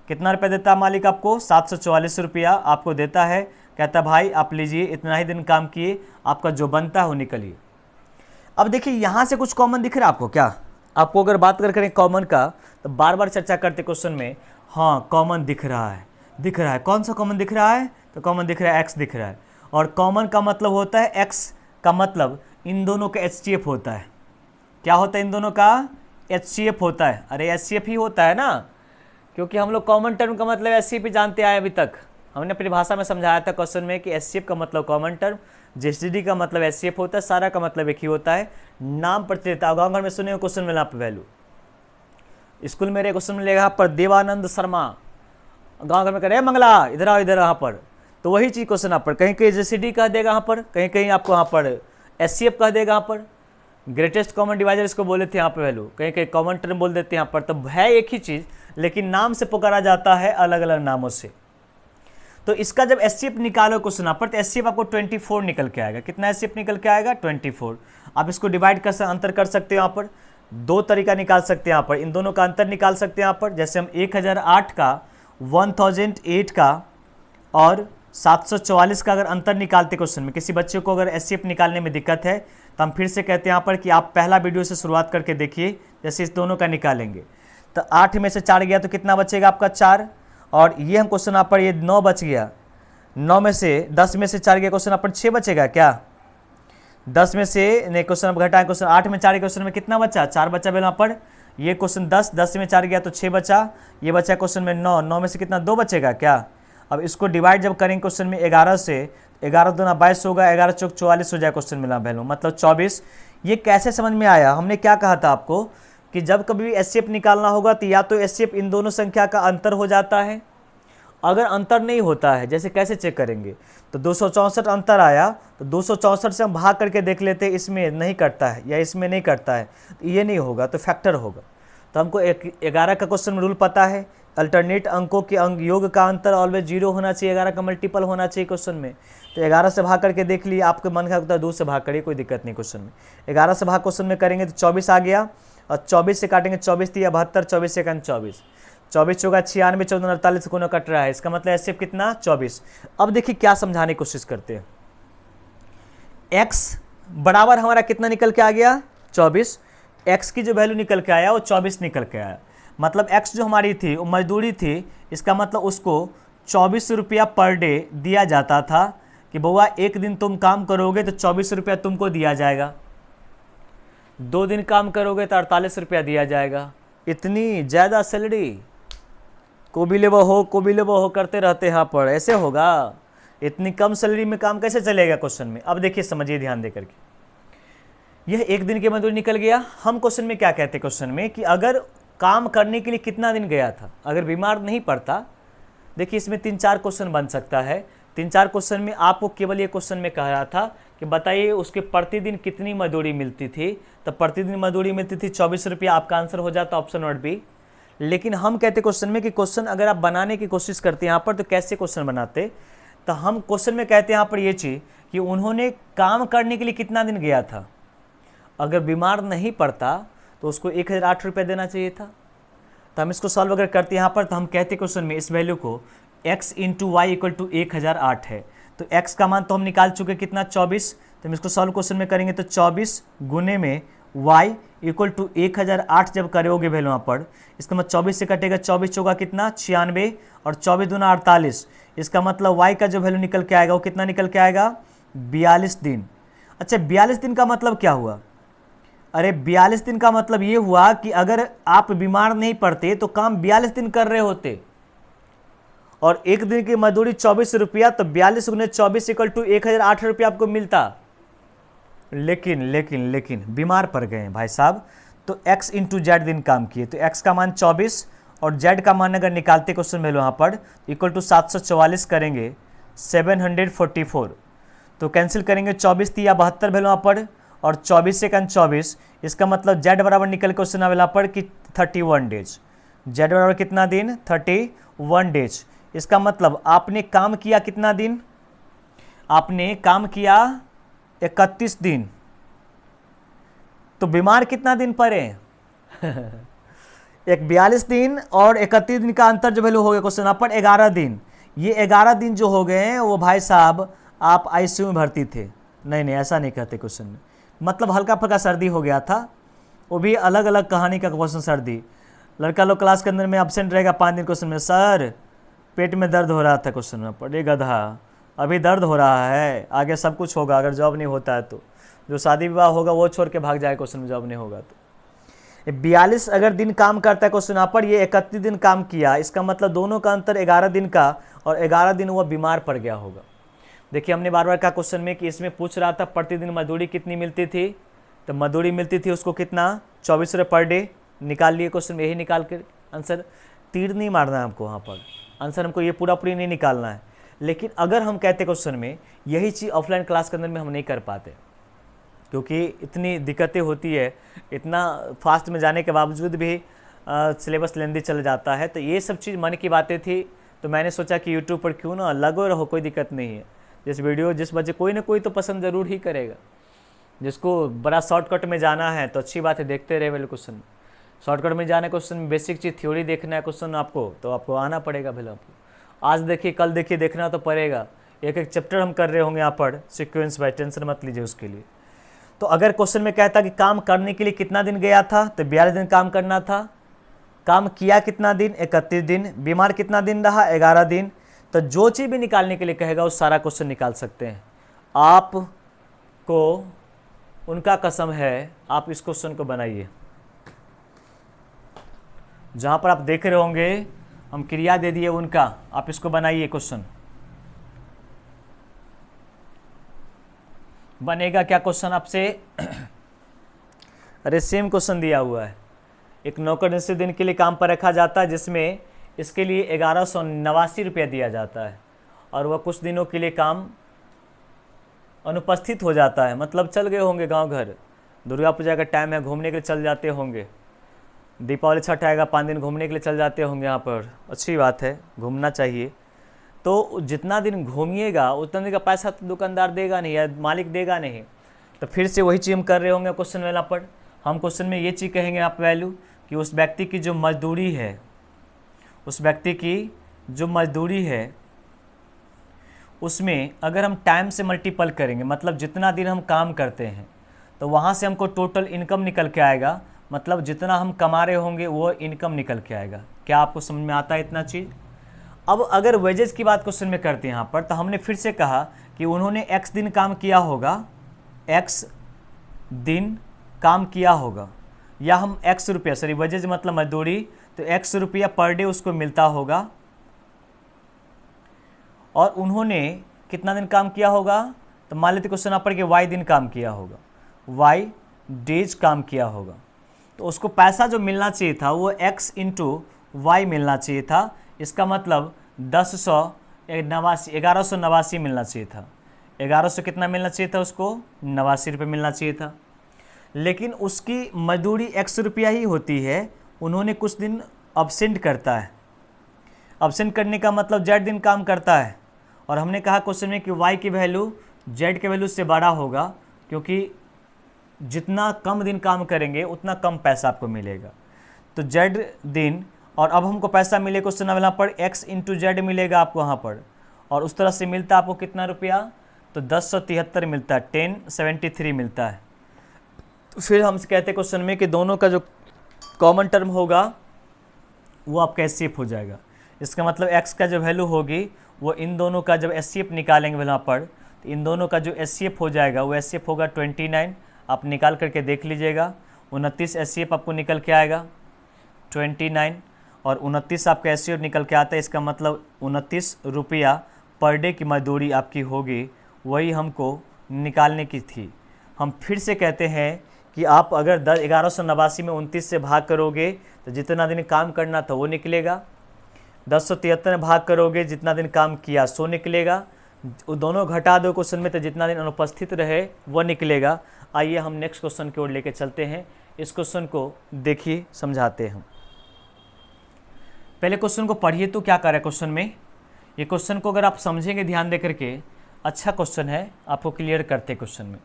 कितना रुपया देता है मालिक आपको? 744 रुपया आपको देता है। कहता है भाई आप लीजिए, इतना ही दिन काम किए, आपका जो बनता है वो निकलिए। अब देखिए यहाँ से कुछ कॉमन दिख रहा है आपको क्या? आपको अगर बात करें कॉमन का तो बार बार चर्चा करते क्वेश्चन में, हाँ कॉमन दिख रहा है, दिख रहा है। कौन सा कॉमन दिख रहा है? तो कॉमन दिख रहा है x दिख रहा है। और कॉमन का मतलब होता है x का मतलब इन दोनों का HCF होता है। क्या होता है? इन दोनों का HCF होता है। अरे HCF ही होता है ना, क्योंकि हम लोग कॉमन टर्म का मतलब HCF ही जानते आए अभी तक। हमने अपनी भाषा में समझाया था क्वेश्चन में कि HCF का मतलब कॉमन टर्म, GCD का मतलब HCF होता है, सारा का मतलब एक ही होता है। नाम प्रचलित गाँव घर में सुने हो क्वेश्चन में आप वैल्यू, स्कूल में क्वेश्चन मिलेगा यहाँ पर देवानंद शर्मा, गाँव घर में कह मंगला इधर आओ इधर, यहाँ पर तो वही चीज़ क्वेश्चन यहाँ पर कहीं कहीं GCD कह देगा, यहाँ पर कहीं कहीं आपको यहाँ पर HCF कह देगा, यहाँ पर ग्रेटेस्ट कॉमन डिवाइजर इसको बोले थे यहाँ पे वैल्यू, कहीं कहीं कॉमन टर्म बोल देते हैं यहाँ पर। तो है एक ही चीज़ लेकिन नाम से पुकारा जाता है अलग अलग नामों से। तो इसका जब HCF निकालो क्वेश्चन यहाँ पर तो HCF आपको 24 निकल के आएगा। कितना HCF निकल के आएगा? 24। आप इसको डिवाइड कर अंतर कर सकते हो, यहाँ पर दो तरीका निकाल सकते हैं। यहाँ पर इन दोनों का अंतर निकाल सकते हैं। यहाँ पर जैसे हम 1008 का 1008 का और 744 का अगर अंतर निकालते क्वेश्चन में, किसी बच्चे को अगर HCF निकालने में दिक्कत है तो हम फिर से कहते हैं यहाँ पर कि आप पहला वीडियो से शुरुआत करके देखिए। जैसे इस दोनों का निकालेंगे तो 8 में से 4 गया तो कितना बचेगा आपका? 4। और ये हम क्वेश्चन यहाँ पर ये 9 बच गया, 9 में से 10 में से 4 गया, क्वेश्चन यहाँ पर 6 बचेगा क्या? 10 में से नहीं, क्वेश्चन अब घटाएं, क्वेश्चन 8 में 4 क्वेश्चन में कितना बचा? 4 बचा बेल यहाँ पर। ये क्वेश्चन 10 में 4 गया तो 6 बचा, ये बचा क्वेश्चन में 9, 9 में से कितना? 2 बचेगा क्या? अब इसको डिवाइड जब करेंगे क्वेश्चन में 11 से, 11 दूना 22 होगा, 11 चौक 44 हो जाए क्वेश्चन मिला वैल्यू, मतलब 24। ये कैसे समझ में आया? हमने क्या कहा था आपको कि जब कभी भी HCF निकालना होगा तो या तो HCF इन दोनों संख्या का अंतर हो जाता है, अगर अंतर नहीं होता है जैसे कैसे चेक करेंगे तो 264 अंतर आया तो 264 से हम भाग करके देख लेते हैं, इसमें नहीं कटता है या इसमें नहीं कटता है तो ये नहीं होगा तो फैक्टर होगा। तो हमको 11 का क्वेश्चन में रूल पता है, अल्टरनेट अंकों के अंक योग का अंतर ऑलवेज 0 होना चाहिए, 11 का मल्टीपल होना चाहिए क्वेश्चन में। तो 11 से भाग करके देख लिए, आपके मन का होता है 2 से भाग करिए, कोई दिक्कत नहीं क्वेश्चन में। 11 से भाग क्वेश्चन में करेंगे तो 24 आ गया और 24 से काटेंगे 24 3 72, 24 से 24, 24 चौका 96, 14 48 कोनों कट रहा है, इसका मतलब HCF कितना? 24। अब देखिए क्या समझाने की कोशिश करते हैं। x बराबर हमारा कितना निकल के आ गया? 24। x की जो वैल्यू निकल के आया वो 24 निकल के आया, मतलब x जो हमारी थी वो मजदूरी थी, इसका मतलब उसको 24 रुपया पर डे दिया जाता था कि बउआ एक दिन तुम काम करोगे तो 24 रुपया तुमको दिया जाएगा, 2 दिन काम करोगे तो 48 रुपया दिया जाएगा। इतनी ज़्यादा सैलरी को भी लेबो हो करते रहते हैं यहाँ पर, ऐसे होगा? इतनी कम सैलरी में काम कैसे चलेगा क्वेश्चन में? अब देखिए समझिए ध्यान दे करके, यह एक दिन की मजदूरी निकल गया। हम क्वेश्चन में क्या कहते हैं क्वेश्चन में कि अगर काम करने के लिए कितना दिन गया था, अगर बीमार नहीं पड़ता। देखिए इसमें 3-4 क्वेश्चन बन सकता है। 3-4 क्वेश्चन में आपको केवल ये क्वेश्चन में कह रहा था कि बताइए उसके प्रतिदिन कितनी मजदूरी मिलती थी, तो प्रतिदिन मजदूरी मिलती थी 24 रुपया, आपका आंसर हो जाता ऑप्शन नंबर बी। लेकिन हम कहते क्वेश्चन में कि क्वेश्चन अगर आप बनाने की कोशिश करते हैं यहाँ पर तो कैसे क्वेश्चन बनाते, तो हम क्वेश्चन में कहते हैं यहाँ पर ये चीज़ कि उन्होंने काम करने के लिए कितना दिन गया था। अगर बीमार नहीं पड़ता तो उसको 1008 रुपये देना चाहिए था। तो हम इसको सॉल्व अगर करते हैं यहाँ पर तो हम कहते क्वेश्चन में इस वैल्यू को x into Y equal to 1008 है। तो x का मान तो हम निकाल चुके कितना 24। तो हम इसको सॉल्व क्वेश्चन में करेंगे तो 24 गुने में y इक्वल टू 1008 जब करोगे वैल्यू यहाँ पर, इसका मतलब 24 से कटेगा 24 चौका कितना 96 और 24 दूना 48। इसका मतलब y का जो वैल्यू निकल के आएगा वो कितना निकल के आएगा 42 दिन। अच्छा 42 दिन का मतलब क्या हुआ? अरे 42 दिन का मतलब ये हुआ कि अगर आप बीमार नहीं पड़ते तो काम 42 दिन कर रहे होते और एक दिन की मजदूरी 24 रुपया, तो 42 गुने 24 इक्वल टू 1008 रुपया आपको मिलता। लेकिन बीमार पड़ गए भाई साहब, तो x इंटू जेड दिन काम किए, तो x का मान 24 और z का मान अगर निकालते क्वेश्चन में लो यहाँ पर इक्वल टू 744 करेंगे 744, तो कैंसिल करेंगे 24 या 72 वैल्यू यहाँ पर और 24 से 24, इसका मतलब z बराबर निकल क्वेश्चन यहाँ पर कि 31 डेज। z बराबर कितना दिन 31 डेज। इसका मतलब आपने काम किया कितना दिन? आपने काम किया 31 दिन, तो बीमार कितना दिन पड़े? एक 42 दिन और 31 दिन का अंतर जो वैल्यू हो गया क्वेश्चन यहाँ पर 11 दिन। ये 11 दिन जो हो गए हैं वो भाई साहब आप आईसीयू में भर्ती थे। नहीं ऐसा नहीं कहते क्वेश्चन में, मतलब हल्का फुल्का सर्दी हो गया था, वो भी अलग अलग कहानी का क्वेश्चन। सर्दी लड़का लोग क्लास के अंदर में एब्सेंट रहेगा 5 दिन क्वेश्चन में, सर पेट में दर्द हो रहा था क्वेश्चन में, पढ़े गधा अभी दर्द हो रहा है, आगे सब कुछ होगा अगर जॉब नहीं होता है तो, जो शादी विवाह होगा वो छोड़ के भाग जाए क्वेश्चन में जॉब नहीं होगा तो। 42 अगर दिन काम करता है क्वेश्चन यहाँ पर, ये 31 दिन काम किया, इसका मतलब दोनों का अंतर 11 दिन का, और 11 दिन वह बीमार पड़ गया होगा। देखिए हमने बार बार कहा क्वेश्चन में कि इसमें पूछ रहा था प्रतिदिन मजदूरी कितनी मिलती थी, तो मजदूरी मिलती थी उसको कितना 24 रुपये पर डे। निकाल लिए क्वेश्चन में, यही निकाल के आंसर, तीर नहीं मारना है हमको यहाँ पर, आंसर हमको ये पूरी नहीं निकालना है। लेकिन अगर हम कहते क्वेश्चन में यही चीज़ ऑफलाइन क्लास के अंदर में हम नहीं कर पाते, क्योंकि इतनी दिक्कतें होती है, इतना फास्ट में जाने के बावजूद भी सिलेबस लेंदी चल जाता है। तो ये सब चीज़ मन की बातें थी, तो मैंने सोचा कि यूट्यूब पर क्यों ना लगो रहो, कोई दिक्कत नहीं है। जिस वीडियो जिस बच्चे कोई ना कोई तो पसंद ज़रूर ही करेगा। जिसको बड़ा शॉर्टकट में जाना है तो अच्छी बात है, देखते रहे वाले क्वेश्चन। शॉर्टकट में जाना क्वेश्चन में बेसिक चीज़ थ्योरी देखना है क्वेश्चन आपको, तो आपको आना पड़ेगा भले। आपको आज देखिए कल देखिए, देखना तो पड़ेगा। एक एक चैप्टर हम कर रहे होंगे यहाँ पर सीक्वेंस बाय, टेंशन मत लीजिए उसके लिए। तो अगर क्वेश्चन में कहता कि काम करने के लिए कितना दिन गया था, तो 42 दिन काम करना था। काम किया कितना दिन 31 दिन। बीमार कितना दिन रहा 11 दिन। तो जो चीज़ भी निकालने के लिए कहेगा वो सारा क्वेश्चन निकाल सकते हैं। आपको उनका कसम है, आप इस क्वेश्चन को बनाइए। जहाँ पर आप देख रहे होंगे हम क्रिया दे दिए उनका, आप इसको बनाइए क्वेश्चन। बनेगा क्या क्वेश्चन आपसे? अरे सेम क्वेश्चन दिया हुआ है। एक नौकर निश्चित दिन के लिए काम पर रखा जाता है, जिसमें इसके लिए 1189 रुपया दिया जाता है, और वह कुछ दिनों के लिए काम अनुपस्थित हो जाता है। मतलब चल गए होंगे गांव घर, दुर्गा पूजा का टाइम है, घूमने के लिए चल जाते होंगे। दीपावली छठ आएगा, 5 दिन घूमने के लिए चल जाते होंगे यहाँ पर। अच्छी बात है, घूमना चाहिए। तो जितना दिन घूमिएगा उतना दिन का पैसा तो दुकानदार देगा नहीं या मालिक देगा नहीं। तो फिर से वही चीज़ हम कर रहे होंगे क्वेश्चन वाला पर। हम क्वेश्चन में ये चीज़ कहेंगे आप वैल्यू कि उस व्यक्ति की जो मजदूरी है, उस व्यक्ति की जो मजदूरी है उसमें अगर हम टाइम से मल्टीपल करेंगे, मतलब जितना दिन हम काम करते हैं, तो वहाँ से हमको टोटल इनकम निकल के आएगा। मतलब जितना हम कमा रहे होंगे वो इनकम निकल के आएगा। क्या आपको समझ में आता है इतना चीज़? अब अगर वेजेस की बात क्वेश्चन में करते हैं यहाँ पर, तो हमने फिर से कहा कि उन्होंने x दिन काम किया होगा, x दिन काम किया होगा, या हम x रुपया, सॉरी वेजेस मतलब मजदूरी, तो x रुपया पर डे उसको मिलता होगा। और उन्होंने कितना दिन काम किया होगा, तो मान लेते क्वेश्चन यहाँ पर कि y दिन काम किया होगा, y डेज काम किया होगा। तो उसको पैसा जो मिलना चाहिए था वो x इंटू वाई मिलना चाहिए था। इसका मतलब 1189 मिलना चाहिए था। 1100 कितना मिलना चाहिए था उसको? 89 रुपये मिलना चाहिए था। लेकिन उसकी मजदूरी x रुपया ही होती है। उन्होंने कुछ दिन अब्सेंट करता है। अब्सेंट करने का मतलब जेड दिन काम करता है, और हमने कहा क्वेश्चन में कि वाई की वैल्यू जेड के वैल्यू से बड़ा होगा, क्योंकि जितना कम दिन काम करेंगे उतना कम पैसा आपको मिलेगा। तो जेड दिन, और अब हमको पैसा मिले क्वेश्चन यहाँ पर एक्स इंटू जेड मिलेगा आपको यहाँ पर, और उस तरह से मिलता है आपको कितना रुपया, तो 1073 मिलता है, 1073 मिलता है। तो फिर हम कहते हैं क्वेश्चन में कि दोनों का जो कॉमन टर्म होगा वो आपका एचसीएफ हो जाएगा। इसका मतलब एक्स का जो वैल्यू होगी वो इन दोनों का जब एचसीएफ निकालेंगे वहाँ पर, तो इन दोनों का जो एचसीएफ हो जाएगा वो एचसीएफ होगा 29। आप निकाल करके देख लीजिएगा, 29 एचसीएफ आपको निकल के आएगा 29, और 29 आपका एचसीएफ निकल के आता है। इसका मतलब 29 रुपया पर डे की मजदूरी आपकी होगी, वही हमको निकालने की थी। हम फिर से कहते हैं कि आप अगर 1189 में 29 से भाग करोगे तो जितना दिन काम करना था वो निकलेगा, 1073 में भाग करोगे जितना दिन काम किया सो निकलेगा, वो दोनों घटा दो क्वेश्चन में तो जितना दिन अनुपस्थित रहे वो निकलेगा। आइए हम नेक्स्ट क्वेश्चन की ओर लेके चलते हैं। इस क्वेश्चन को देखिए, समझाते हैं। पहले क्वेश्चन को पढ़िए तो क्या कर रहा है क्वेश्चन में। ये क्वेश्चन को अगर आप समझेंगे ध्यान दे करके, अच्छा क्वेश्चन है, आपको क्लियर करते क्वेश्चन में।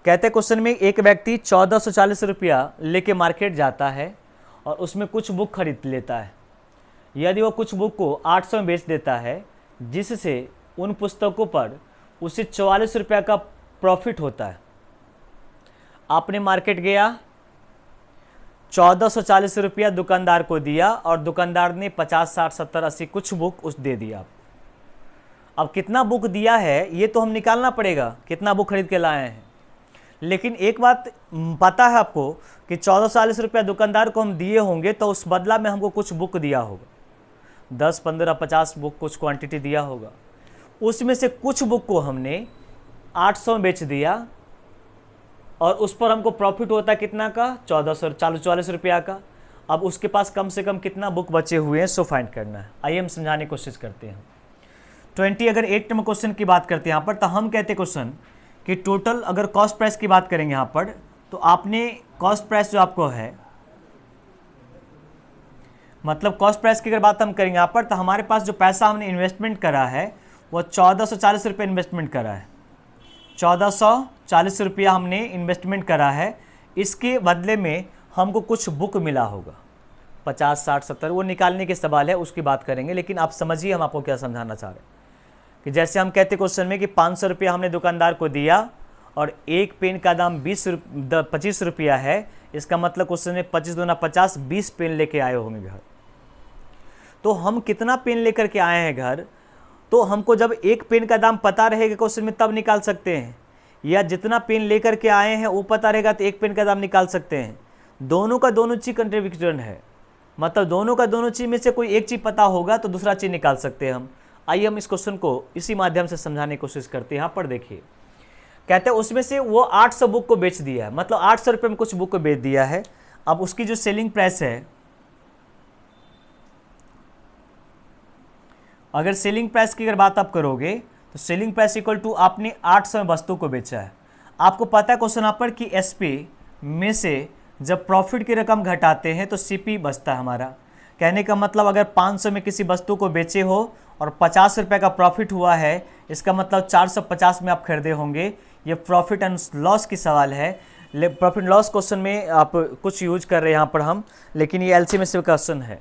कहते हैं क्वेश्चन में एक व्यक्ति 1440 रुपया लेके मार्केट जाता है और उसमें कुछ बुक खरीद लेता है। यदि वो कुछ बुक को 800 में बेच देता है, जिससे उन पुस्तकों पर उसे 44 रुपया का प्रॉफिट होता है। आपने मार्केट गया, 1440 रुपया दुकानदार को दिया और दुकानदार ने 50, 60, 70, 80 कुछ बुक उस दे दिया। अब कितना बुक दिया है ये तो हम निकालना पड़ेगा, कितना बुक खरीद के लाए हैं। लेकिन एक बात पता है आपको कि 1440 रुपया दुकानदार को हम दिए होंगे तो उस बदला में हमको कुछ बुक दिया होगा, 10, 15, 50 बुक कुछ क्वांटिटी दिया होगा। उसमें से कुछ बुक को हमने 800 में बेच दिया और उस पर हमको प्रॉफिट होता है कितना का, 1440 रुपया का। अब उसके पास कम से कम कितना बुक बचे हुए हैं सो फाइंड करना है। आइए हम समझाने की कोशिश करते हैं। 20 अगर 8 नंबर क्वेश्चन की बात करते हैं यहाँ पर, तो हम कहते हैं क्वेश्चन कि टोटल अगर कॉस्ट प्राइस की बात करेंगे यहाँ पर, तो आपने कॉस्ट प्राइस जो आपको है, मतलब कॉस्ट प्राइस की अगर बात हम करेंगे यहाँ पर, तो हमारे पास जो पैसा हमने इन्वेस्टमेंट करा है वो 1440 रुपये इन्वेस्टमेंट करा है। 1440 रुपया हमने इन्वेस्टमेंट करा है। इसके बदले में हमको कुछ बुक मिला होगा 50, 60, 70, वो निकालने के सवाल है, उसकी बात करेंगे। लेकिन आप समझिए हम आपको क्या समझाना चाह रहे हैं कि जैसे हम कहते क्वेश्चन में कि 500 रुपया हमने दुकानदार को दिया और एक पेन का दाम 25 रुपया है। इसका मतलब क्वेश्चन में 25 दूना 50, 20 पेन लेके आए होंगे घर। तो हम कितना पेन लेकर के आए हैं घर, तो हमको जब एक पेन का दाम पता रहेगा क्वेश्चन में तब निकाल सकते हैं, या जितना पेन लेकर के आए हैं वो पता रहेगा तो एक पेन का दाम निकाल सकते हैं। दोनों का दोनों चीज़ कंट्रीब्यूशन है, मतलब दोनों का दोनों चीज़ में से कोई एक चीज़ पता होगा तो दूसरा चीज़ निकाल सकते हैं हम। आइए हम इस क्वेश्चन को इसी माध्यम से समझाने की कोशिश करते हैं। यहाँ पर देखिए, कहते हैं उसमें से वो 800 बुक को बेच दिया है, मतलब 800 रुपये में कुछ बुक को बेच दिया है। अब उसकी जो सेलिंग प्राइस है, अगर सेलिंग प्राइस की अगर बात आप करोगे तो सेलिंग प्राइस इक्वल टू आपने 800 में वस्तु को बेचा है। आपको पता है क्वेश्चन यहाँ पर कि एसपी में से जब प्रॉफिट की रकम घटाते हैं तो सीपी बचता है हमारा। कहने का मतलब अगर 500 में किसी वस्तु को बेचे हो और 50 रुपये का प्रॉफिट हुआ है, इसका मतलब 450 में आप खरीदे होंगे। ये प्रॉफिट एंड लॉस की सवाल है। प्रॉफिट लॉस क्वेश्चन में आप कुछ यूज कर रहे हैं यहाँ पर हम, लेकिन ये एलसी में से क्वेश्चन है।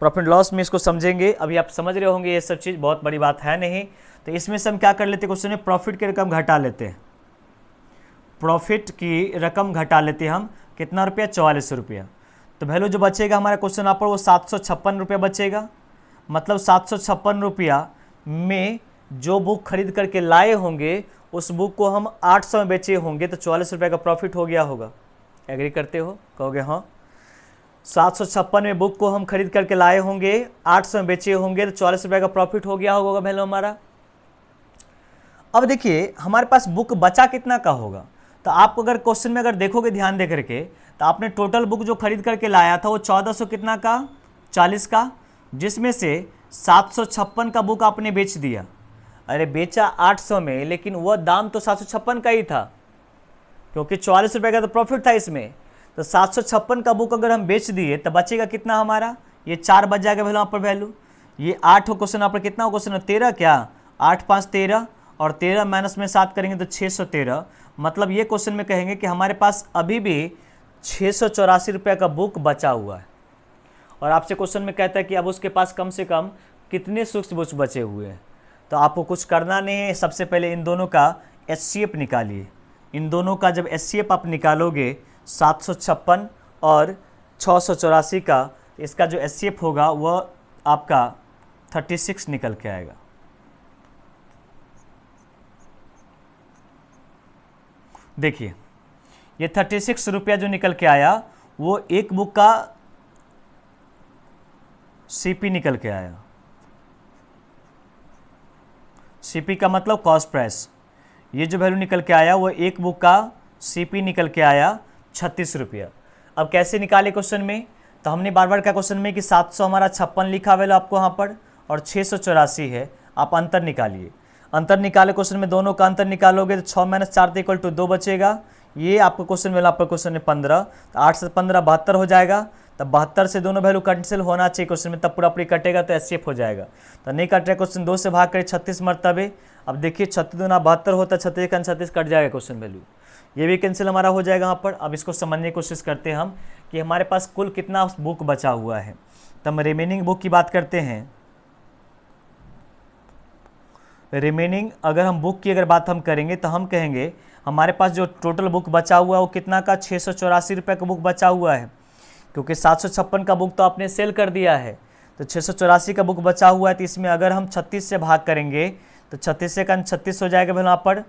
प्रॉफिट लॉस में इसको समझेंगे, अभी आप समझ रहे होंगे ये सब चीज़, बहुत बड़ी बात है नहीं। तो इसमें से हम क्या कर लेते हैं क्वेश्चन में, प्रॉफिट की रकम घटा लेते हैं। प्रॉफिट की रकम घटा लेते हैं हम, कितना रुपया, 44 रुपया। तो वैल्यू जो बचेगा हमारा क्वेश्चन यहाँ पर वो 756 रुपया बचेगा। मतलब 756 रुपया में जो बुक खरीद करके लाए होंगे उस बुक को हम 800 में बेचे होंगे तो 44 रुपये का प्रॉफिट हो गया होगा। एग्री करते हो, कहोगे हाँ। 756 में बुक को हम खरीद करके लाए होंगे, 800 में बेचे होंगे तो 44 रुपये का प्रॉफिट हो गया होगा वैल्यू हमारा। अब देखिए हमारे पास बुक बचा कितना का होगा, तो आपको अगर क्वेश्चन में अगर देखोगे ध्यान दे करके, तो आपने टोटल बुक जो खरीद करके लाया था वो 1400 कितना का, 40 का, जिसमें से 756 का बुक आपने बेच दिया। अरे बेचा 800 में, लेकिन वह दाम तो 756 का ही था, क्योंकि 44 रुपये का तो प्रॉफिट था इसमें। तो 756 का बुक अगर हम बेच दिए तो बचेगा कितना हमारा, ये 4 बच जाएगा वैल्यू यहाँ पर वैल्यू। ये 8 हो क्वेश्चन यहाँ पर, कितना हो क्वेश्चन 13 क्या, 8 5 13 और 13 माइनस में 7 करेंगे तो 613। मतलब ये क्वेश्चन में कहेंगे कि हमारे पास अभी भी 684 रुपये का बुक बचा हुआ है। और आपसे क्वेश्चन में कहता है कि अब उसके पास कम से कम कितने सूक्ष्म बुक्स बचे हुए हैं। तो आपको कुछ करना नहीं है, सबसे पहले इन दोनों का एचसीएफ निकालिए। इन दोनों का जब एचसीएफ आप निकालोगे 756 और 684 का, इसका जो एचसीएफ होगा वह आपका 36 निकल के आएगा। देखिए ये 36 रुपया जो निकल के आया वो एक बुक का सीपी निकल के आया। सीपी का मतलब कॉस्ट प्राइस। ये जो वैल्यू निकल के आया वो एक बुक का सीपी निकल के आया 36 रुपया। अब कैसे निकाले क्वेश्चन में, तो हमने बार बार का क्वेश्चन में कि 700 हमारा 56 लिखा वैल्यू आपको यहाँ पर और 684 है, आप अंतर निकालिए। अंतर निकाले क्वेश्चन में, दोनों का अंतर निकालोगे तो 6 - 4 इक्वल टू 2 बचेगा। ये आपको क्वेश्चन में आपका क्वेश्चन में 15, तो 8 से 15 72 हो जाएगा। तब 72 से दोनों वैल्यू कैंसिल होना चाहिए क्वेश्चन में, तब पूरा पूरी कटेगा तो एचसीएफ हो जाएगा। तो नहीं कट रहा क्वेश्चन, 2 से भाग करे 36 मरतबे। अब देखिए 36 दूना 72 होता है, 36 का 36 कट जाएगा क्वेश्चन वैल्यू, ये भी कैंसिल हमारा हो जाएगा यहाँ पर। अब इसको समझने की कोशिश करते हैं हम कि हमारे पास कुल कितना बुक बचा हुआ है। तो हम रिमेनिंग बुक की बात करते हैं। रिमेनिंग अगर हम बुक की अगर बात हम करेंगे तो हम कहेंगे हमारे पास जो टोटल बुक बचा हुआ है वो कितना का 684 रुपये का बुक बचा हुआ है, क्योंकि 756 का बुक तो आपने सेल कर दिया है। तो 684 का बुक बचा हुआ है, तो इसमें अगर हम 36 से भाग करेंगे तो 36 से 36 हो जाएगा वहाँ पर,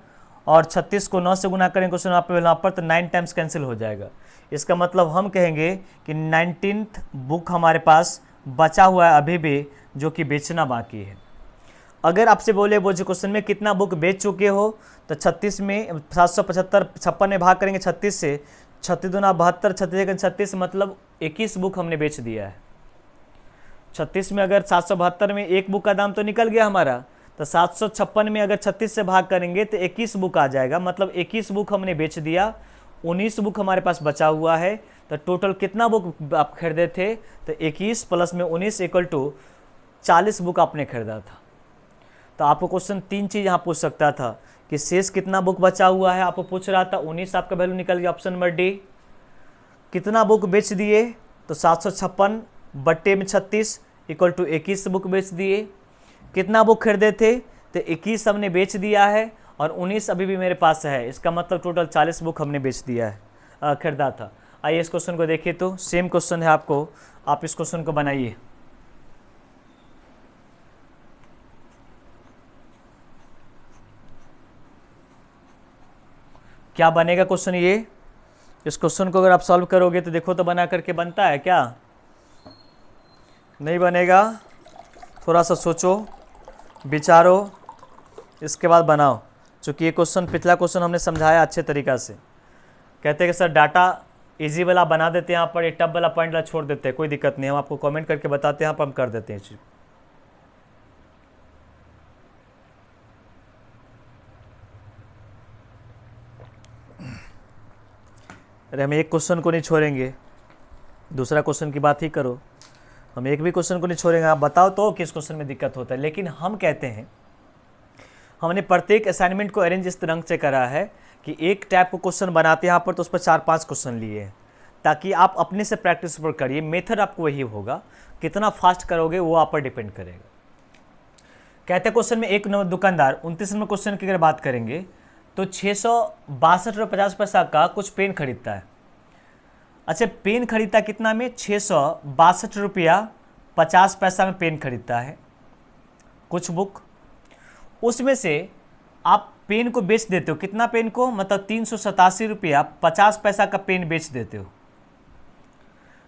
और 36 को 9 से गुना करेंगे क्वेश्चन यहाँ पर वहाँ पर, तो 9 टाइम्स कैंसिल हो जाएगा। इसका मतलब हम कहेंगे कि 19th बुक हमारे पास बचा हुआ है अभी भी, जो कि बेचना बाकी है। अगर आपसे बोले वो जो क्वेश्चन में कितना बुक बेच चुके हो, तो 36 में 775 56 में भाग करेंगे 36 से, 36 दूना 72, 36 36 मतलब 21 बुक हमने बेच दिया है। 36 में अगर 772 में एक बुक का दाम तो निकल गया हमारा, तो 756 में अगर 36 से भाग करेंगे तो 21 बुक आ जाएगा, मतलब 21 बुक हमने बेच दिया। 19 बुक हमारे पास बचा हुआ है। तो टोटल कितना बुक आप खरीदे थे, तो 21 प्लस में 19 इक्वल टू 40 बुक आपने खरीदा था। तो आपको क्वेश्चन 3 चीज़ यहाँ पूछ सकता था कि शेष कितना बुक बचा हुआ है, आपको पूछ रहा था 19 आपका वैल्यू निकल गया ऑप्शन नंबर डी। कितना बुक बेच दिए, तो 756 बट्टे में 36 इक्वल टू 21 बुक बेच दिए। कितना बुक खरीदे थे, तो 21 हमने बेच दिया है और 19 अभी भी मेरे पास है, इसका मतलब टोटल 40 बुक हमने बेच दिया है, खरीदा था। आइए इस क्वेश्चन को देखिए, तो सेम क्वेश्चन है आपको, आप इस क्वेश्चन को बनाइए। क्या बनेगा क्वेश्चन ये, इस क्वेश्चन को अगर आप सॉल्व करोगे तो देखो तो बना करके बनता है क्या, नहीं बनेगा, थोड़ा सा सोचो विचारो इसके बाद बनाओ। चूँकि ये क्वेश्चन पिछला क्वेश्चन हमने समझाया अच्छे तरीक़ा से। कहते हैं कि सर डाटा इजी वाला बना देते हैं यहाँ पर, ये टफ वाला पॉइंट वाला छोड़ देते हैं, कोई दिक्कत नहीं, हम आपको कमेंट करके बताते हैं, यहाँ पर हम कर देते हैं चीज़। अरे हम एक क्वेश्चन को नहीं छोड़ेंगे, दूसरा क्वेश्चन की बात ही करो, हम एक भी क्वेश्चन को नहीं छोड़ेंगे। आप बताओ तो किस क्वेश्चन में दिक्कत होता है। लेकिन हम कहते हैं हमने प्रत्येक असाइनमेंट को अरेंज इस तरह से करा है कि एक टाइप को क्वेश्चन बनाते हैं यहाँ पर, तो उस पर 4-5 क्वेश्चन लिए हैं, ताकि आप अपने से प्रैक्टिस पर करिए। मेथड आपको वही होगा, कितना फास्ट करोगे वो आप पर डिपेंड करेगा। कहते हैं क्वेश्चन में एक दुकानदार 29 नंबर क्वेश्चन की अगर बात करेंगे तो 662 रुपये 50 पैसा का कुछ पेन खरीदता है। अच्छा, पेन खरीदता कितना में, 662 रुपया 50 पैसा में पेन खरीदता है कुछ बुक। उसमें से आप पेन को बेच देते हो, कितना पेन को, मतलब 387 रुपया 50 पैसा का पेन बेच देते हो।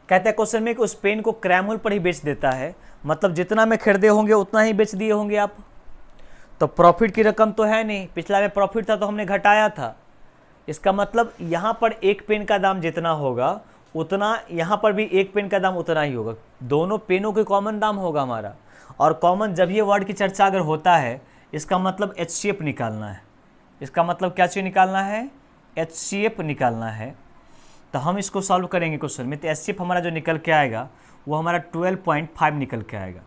कहते हैं क्वेश्चन में कि उस पेन को क्रैमूल पर ही बेच देता है, मतलब जितना में खरीदे होंगे उतना ही बेच दिए होंगे आप। तो प्रॉफिट की रकम तो है नहीं, पिछला में प्रॉफिट था तो हमने घटाया था। इसका मतलब यहाँ पर एक पेन का दाम जितना होगा उतना यहाँ पर भी एक पेन का दाम उतना ही होगा। दोनों पेनों के कॉमन दाम होगा हमारा, और कॉमन जब ये वर्ड की चर्चा अगर होता है इसका मतलब एचसीएफ निकालना है। इसका मतलब क्या चीज़ निकालना है, एचसीएफ निकालना है। तो हम इसको सॉल्व करेंगे क्वेश्चन में, तो एचसीएफ हमारा जो निकल के आएगा वो हमारा 12.5 निकल के आएगा।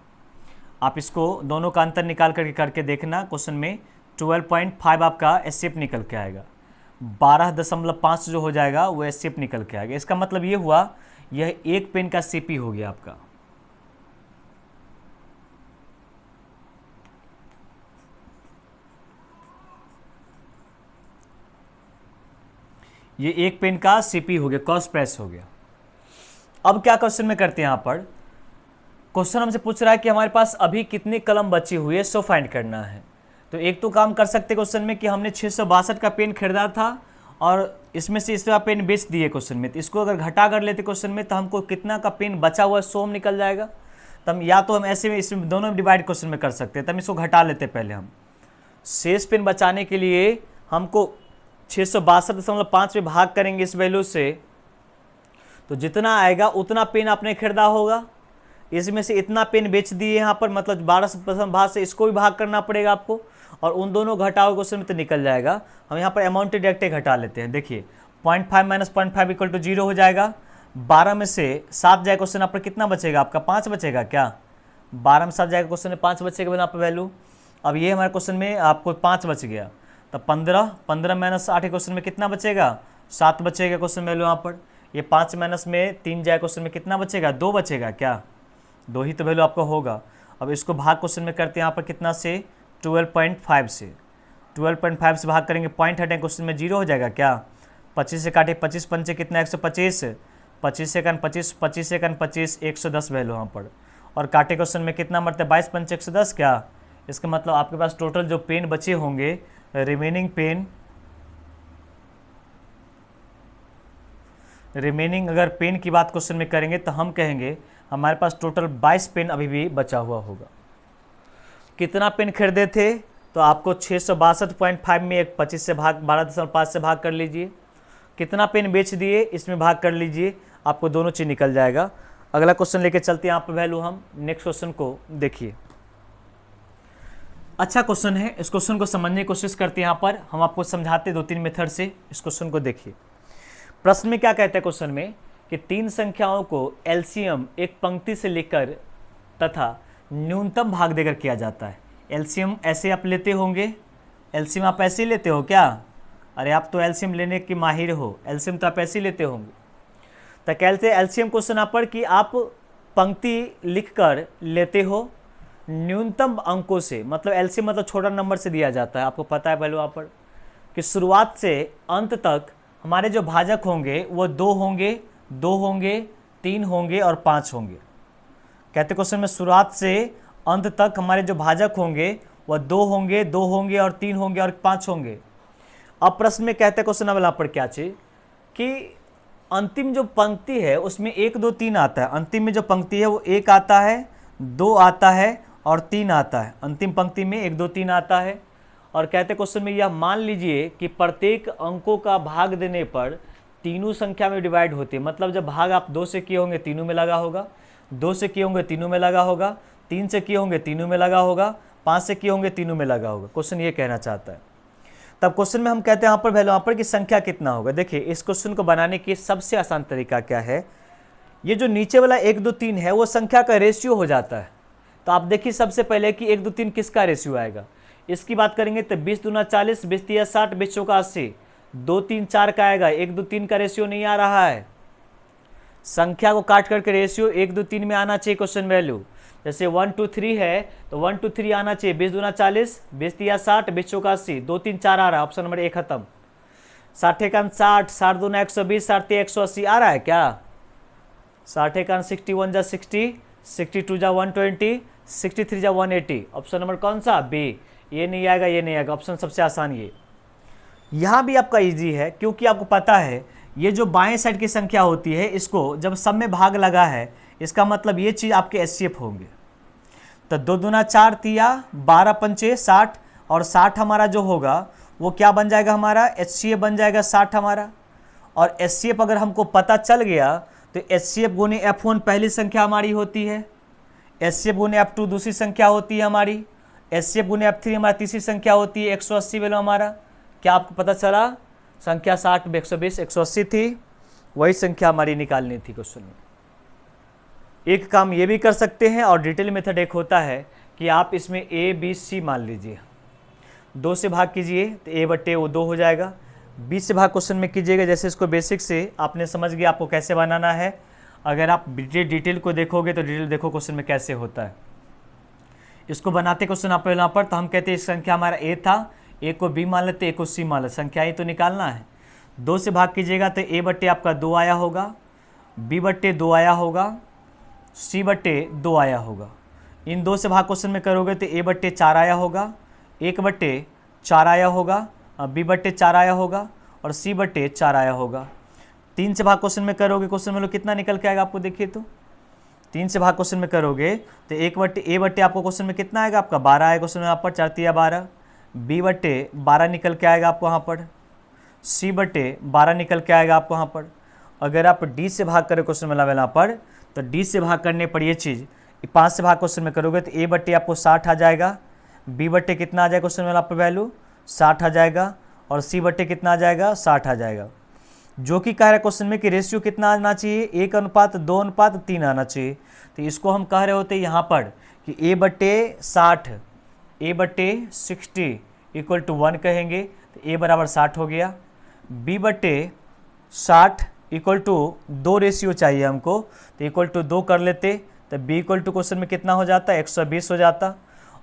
आप इसको दोनों का अंतर निकाल करके देखना क्वेश्चन में, 12.5 आपका एचसीएफ निकल के आएगा, 12.5 जो हो जाएगा वो एचसीएफ निकल के आएगा। इसका मतलब ये हुआ यह एक पेन का सीपी हो गया आपका। ये एक पेन का सीपी हो गया, कॉस्ट प्राइस हो गया। अब क्या क्वेश्चन में करते हैं, यहाँ पर क्वेश्चन हमसे पूछ रहा है कि हमारे पास अभी कितनी कलम बची हुई है, सो फाइंड करना है। तो एक तो काम कर सकते क्वेश्चन में कि हमने 662 का पेन खरीदा था और इसमें से इसका पेन बेच दिए क्वेश्चन में, तो इसको अगर घटा कर लेते क्वेश्चन में तो हमको कितना का पेन बचा हुआ है सो हम निकल जाएगा। तब या तो हम ऐसे में इसमें दोनों में डिवाइड क्वेश्चन में कर सकते हैं, तब इसको घटा लेते पहले हम। शेष पेन बचाने के लिए हमको 662.5 में भाग करेंगे इस वैल्यू से, तो जितना आएगा उतना पेन आपने खरीदा होगा। इसमें से इतना पेन बेच दिए यहाँ पर, मतलब 12% भाग से इसको भी भाग करना पड़ेगा आपको, और उन दोनों घटाओ क्वेश्चन में तो निकल जाएगा। हम यहाँ पर अमाउंट डायरेक्ट घटा लेते हैं। देखिए 0.5 माइनस 0.5 इक्वल टू 0 हो जाएगा। 12 में से 7 जाएगा क्वेश्चन आप पर, कितना बचेगा आपका, 5 बचेगा क्या? 12 में 7 जाएगा क्वेश्चन में 5 बचेगा यहाँ पर वैल्यू। अब ये हमारे क्वेश्चन में आपको 5 बच गया, तब 15 माइनस 8 क्वेश्चन में कितना बचेगा, 7 बचेगा क्वेश्चन वैल्यू यहाँ पर। ये 5 माइनस में 3 जाए क्वेश्चन में कितना बचेगा, 2 बचेगा क्या? 2 ही तो वैल्यू आपका होगा। अब इसको भाग क्वेश्चन में करते हैं यहाँ पर कितना से, 12.5 से। 12.5 से भाग करेंगे, पॉइंट हटेंगे क्वेश्चन में 0 हो जाएगा क्या? 25 से काटे, 25 पंचे कितना, 125, 25 से 25, 25 से 25, 110 वैल्यू यहाँ पर। और काटे क्वेश्चन में कितना मरता है, 22 पंचे 110 क्या? इसका मतलब आपके पास टोटल जो पेन बचे होंगे, रिमेनिंग अगर पेन की बात क्वेश्चन में करेंगे तो हम कहेंगे हमारे पास टोटल 22 पेन अभी भी बचा हुआ होगा। कितना पेन खरीदे थे, तो आपको 662.5 में एक 25 से भाग, 12.5 से भाग कर लीजिए। कितना पेन बेच दिए इसमें भाग कर लीजिए, आपको दोनों चीज़ निकल जाएगा। अगला क्वेश्चन लेके चलते हैं यहाँ पर वैल्यू हम। नेक्स्ट क्वेश्चन को देखिए, अच्छा क्वेश्चन है, इस क्वेश्चन को समझने की कोशिश करते हैं। यहाँ पर हम आपको समझाते 2-3 मेथड से। इस क्वेश्चन को देखिए, प्रश्न में क्या कहते हैं क्वेश्चन में कि 3 संख्याओं को एलसीएम एक पंक्ति से लेकर तथा न्यूनतम भाग देकर किया जाता है। एलसीएम ऐसे आप लेते होंगे, एलसीएम आप ऐसे ही लेते हो क्या? अरे आप तो एलसीएम लेने के माहिर हो, एलसीएम तो आप ऐसे ही लेते होंगे। तो कहते हैं एलसीएम क्वेश्चन यहाँ पर कि आप पंक्ति लिखकर लेते हो न्यूनतम अंकों से, मतलब एलसीएम मतलब छोटा नंबर से दिया जाता है। आपको पता है वैल्यू यहाँ पर कि शुरुआत से अंत तक हमारे जो भाजक होंगे वो 2 होंगे, 2 होंगे, 3 होंगे और 5 होंगे। कहते क्वेश्चन में शुरुआत से अंत तक हमारे जो भाजक होंगे वह 2 होंगे, 2 होंगे और 3 होंगे और 5 होंगे। अब प्रश्न में कहते क्वेश्चन वाला पर क्या चीज कि अंतिम जो पंक्ति है उसमें 1 2 3 आता है। अंतिम में जो पंक्ति है वो 1 आता है, 2 आता है और 3 आता है। अंतिम पंक्ति में 1 2 3 आता है। और कहते क्वेश्चन में यह मान लीजिए कि प्रत्येक अंकों का भाग देने पर तीनों संख्या में डिवाइड होती है। मतलब जब भाग आप 2 से किए होंगे तीनों में लगा होगा, 2 से किए होंगे तीनों में लगा होगा, 3 से किए होंगे तीनों में लगा होगा, 5 से किए होंगे तीनों में लगा होगा। क्वेश्चन ये कहना चाहता है। तब क्वेश्चन में हम कहते हैं यहाँ पर वैल्यू यहाँ पर कि संख्या कितना होगा। देखिए इस क्वेश्चन को बनाने की सबसे आसान तरीका क्या है, ये जो नीचे वाला 1 2 3 है वो संख्या का रेशियो हो जाता है। तो आप देखिए सबसे पहले कि 1 2 3 किसका रेशियो आएगा। इसकी बात करेंगे तो 20 दूना 40, 20 तिया 60, 20 चौका 80, 2 3 4 का आएगा। 1 2 3 का रेशियो नहीं आ रहा है। संख्या को काट करके रेशियो 1 2 3 में आना चाहिए क्वेश्चन वैल्यू। जैसे 1 2 3 है तो 1 2 3 आना चाहिए। 20 दूना 40, 20 तिया 60, 20 चौका 80, 2 3 4 आ रहा है। ऑप्शन नंबर 1 खत्म। 60 एकान 60, 60 दूना 120, 60 तिया 180 आ रहा है क्या? 60 एकान 61 जा 60, 62 जा 120, 63 जा 180। ऑप्शन नंबर कौन सा? बी। ये नहीं आएगा, ये नहीं आएगा। ऑप्शन सबसे आसान ये। यहाँ भी आपका इजी है क्योंकि आपको पता है ये जो बाएं साइड की संख्या होती है इसको जब सब में भाग लगा है इसका मतलब ये चीज़ आपके एचसीएफ होंगे। तो 2 दूना 4 तिया 12 पंचे 60 और 60 हमारा जो होगा वो क्या बन जाएगा, हमारा एचसीएफ बन जाएगा 60 हमारा। और एचसीएफ अगर हमको पता चल गया तो एचसीएफ गुने F1 पहली संख्या हमारी होती है, एचसीएफ गुने F2 दूसरी संख्या होती है हमारी, एचसीएफ गुने F3 हमारी तीसरी संख्या होती है। 180 वैल्यू हमारा क्या आपको पता चला? संख्या 60 120 180 थी। वही संख्या हमारी निकालनी थी क्वेश्चन में। एक काम ये भी कर सकते हैं और डिटेल मेथड एक होता है कि आप इसमें ए बी सी मान लीजिए, 2 से भाग कीजिए तो ए बट्टे वो 2 हो जाएगा। 20 से भाग क्वेश्चन में कीजिएगा, जैसे इसको बेसिक से आपने समझ गया आपको कैसे बनाना है। अगर आप डिटेल को देखोगे तो डिटेल देखो क्वेश्चन में कैसे होता है। इसको बनाते क्वेश्चन आप यहाँ पर, तो हम कहते हैं इस संख्या हमारा ए था, ए को बी मान लेते, ए को सी मान लेते, संख्या ही तो निकालना है। 2 से भाग कीजिएगा तो ए बट्टे आपका 2 आया होगा, बी बट्टे 2 आया होगा, सी बट्टे 2 आया होगा। इन 2 से भाग क्वेश्चन में करोगे तो ए बट्टे 4 आया होगा, 1 बट्टे 4 आया होगा, बी बट्टे 4 आया होगा और सी बट्टे 4 आया होगा। 3 से भाग क्वेश्चन में करोगे, क्वेश्चन में लो कितना निकल के आएगा आपको देखिए तो। 3 से भाग क्वेश्चन में करोगे तो ए बट्टे आपको क्वेश्चन में कितना आएगा आपका 12 आएगा क्वेश्चन में यहाँ पर, 4 तिया 12, बी बट्टे 12 निकल के आएगा आपको यहाँ पर, सी बट्टे 12 निकल के आएगा आपको यहाँ पर। अगर आप डी से भाग करें क्वेश्चन में यहाँ पर, तो डी से भाग करने पर ये चीज़ 5 से भाग क्वेश्चन में करोगे तो ए बट्टे आपको 60 आ जाएगा, बी बट्टे कितना आ जाएगा क्वेश्चन में यहाँ पर वैल्यू 60 आ जाएगा और सी बट्टे कितना आ जाएगा 60 आ जाएगा। जो कि कह रहा है क्वेश्चन में कि रेशियो कितना आना चाहिए, 1:2:3 आना चाहिए। तो इसको हम कह रहे होते हैं यहाँ पर कि ए बट्टे 60 ए बट्टे 60 इक्वल टू 1 कहेंगे तो ए बराबर 60 हो गया। बी बट्टे 60 इक्वल टू 2 रेशियो चाहिए हमको, तो इक्वल टू 2 कर लेते तो बी इक्वल टू क्वेश्चन में कितना हो जाता है 120 हो जाता।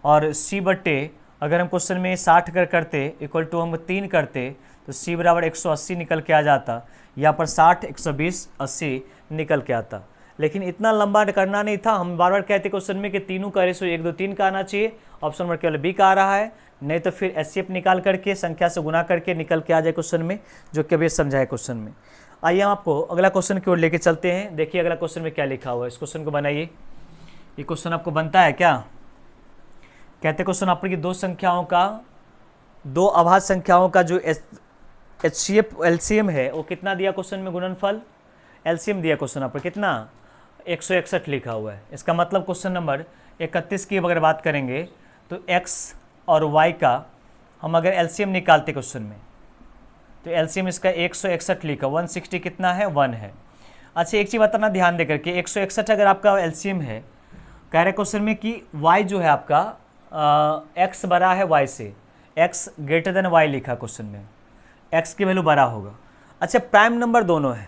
और सी बट्टे अगर हम क्वेश्चन में 60 करते इक्वल टू हम 3 करते तो सी बराबर 180 निकल के आ जाता। यहाँ पर 60 120 80 निकल के आता। लेकिन इतना लंबा करना नहीं था, हम बार बार कहते क्वेश्चन में कि तीनों का रेशियो 1 2 3 का आना चाहिए। ऑप्शन नंबर केवल बी का आ रहा है, नहीं तो फिर एचसीएफ निकाल करके संख्या से गुना करके निकल के आ जाए क्वेश्चन में, जो कि अभी समझाए क्वेश्चन में। आइए हम आपको अगला क्वेश्चन की ओर लेके चलते हैं। देखिए अगला क्वेश्चन में क्या लिखा हुआ है, इस क्वेश्चन को बनाइए। ये क्वेश्चन आपको बनता है क्या, कहते क्वेश्चन आपकी दो संख्याओं का, दो अभाज्य संख्याओं का जो एचसीएफ एलसीएम है वो कितना दिया क्वेश्चन में, गुणनफल एलसीएम दिया क्वेश्चन आप कितना 161 लिखा हुआ है। इसका मतलब क्वेश्चन नंबर 31 की अगर बात करेंगे तो x और y का हम अगर एलसीएम निकालते क्वेश्चन में तो एलसीएम इसका 161 लिखा, 160 कितना है 1 है। अच्छा एक चीज़ बताना ध्यान देकर के 161 अगर आपका एलसीएम है, कह रहे क्वेश्चन में कि y जो है आपका x बड़ा है y से, x ग्रेटर देन y लिखा क्वेश्चन में, x की वैल्यू बड़ा होगा। अच्छा प्राइम नंबर दोनों है,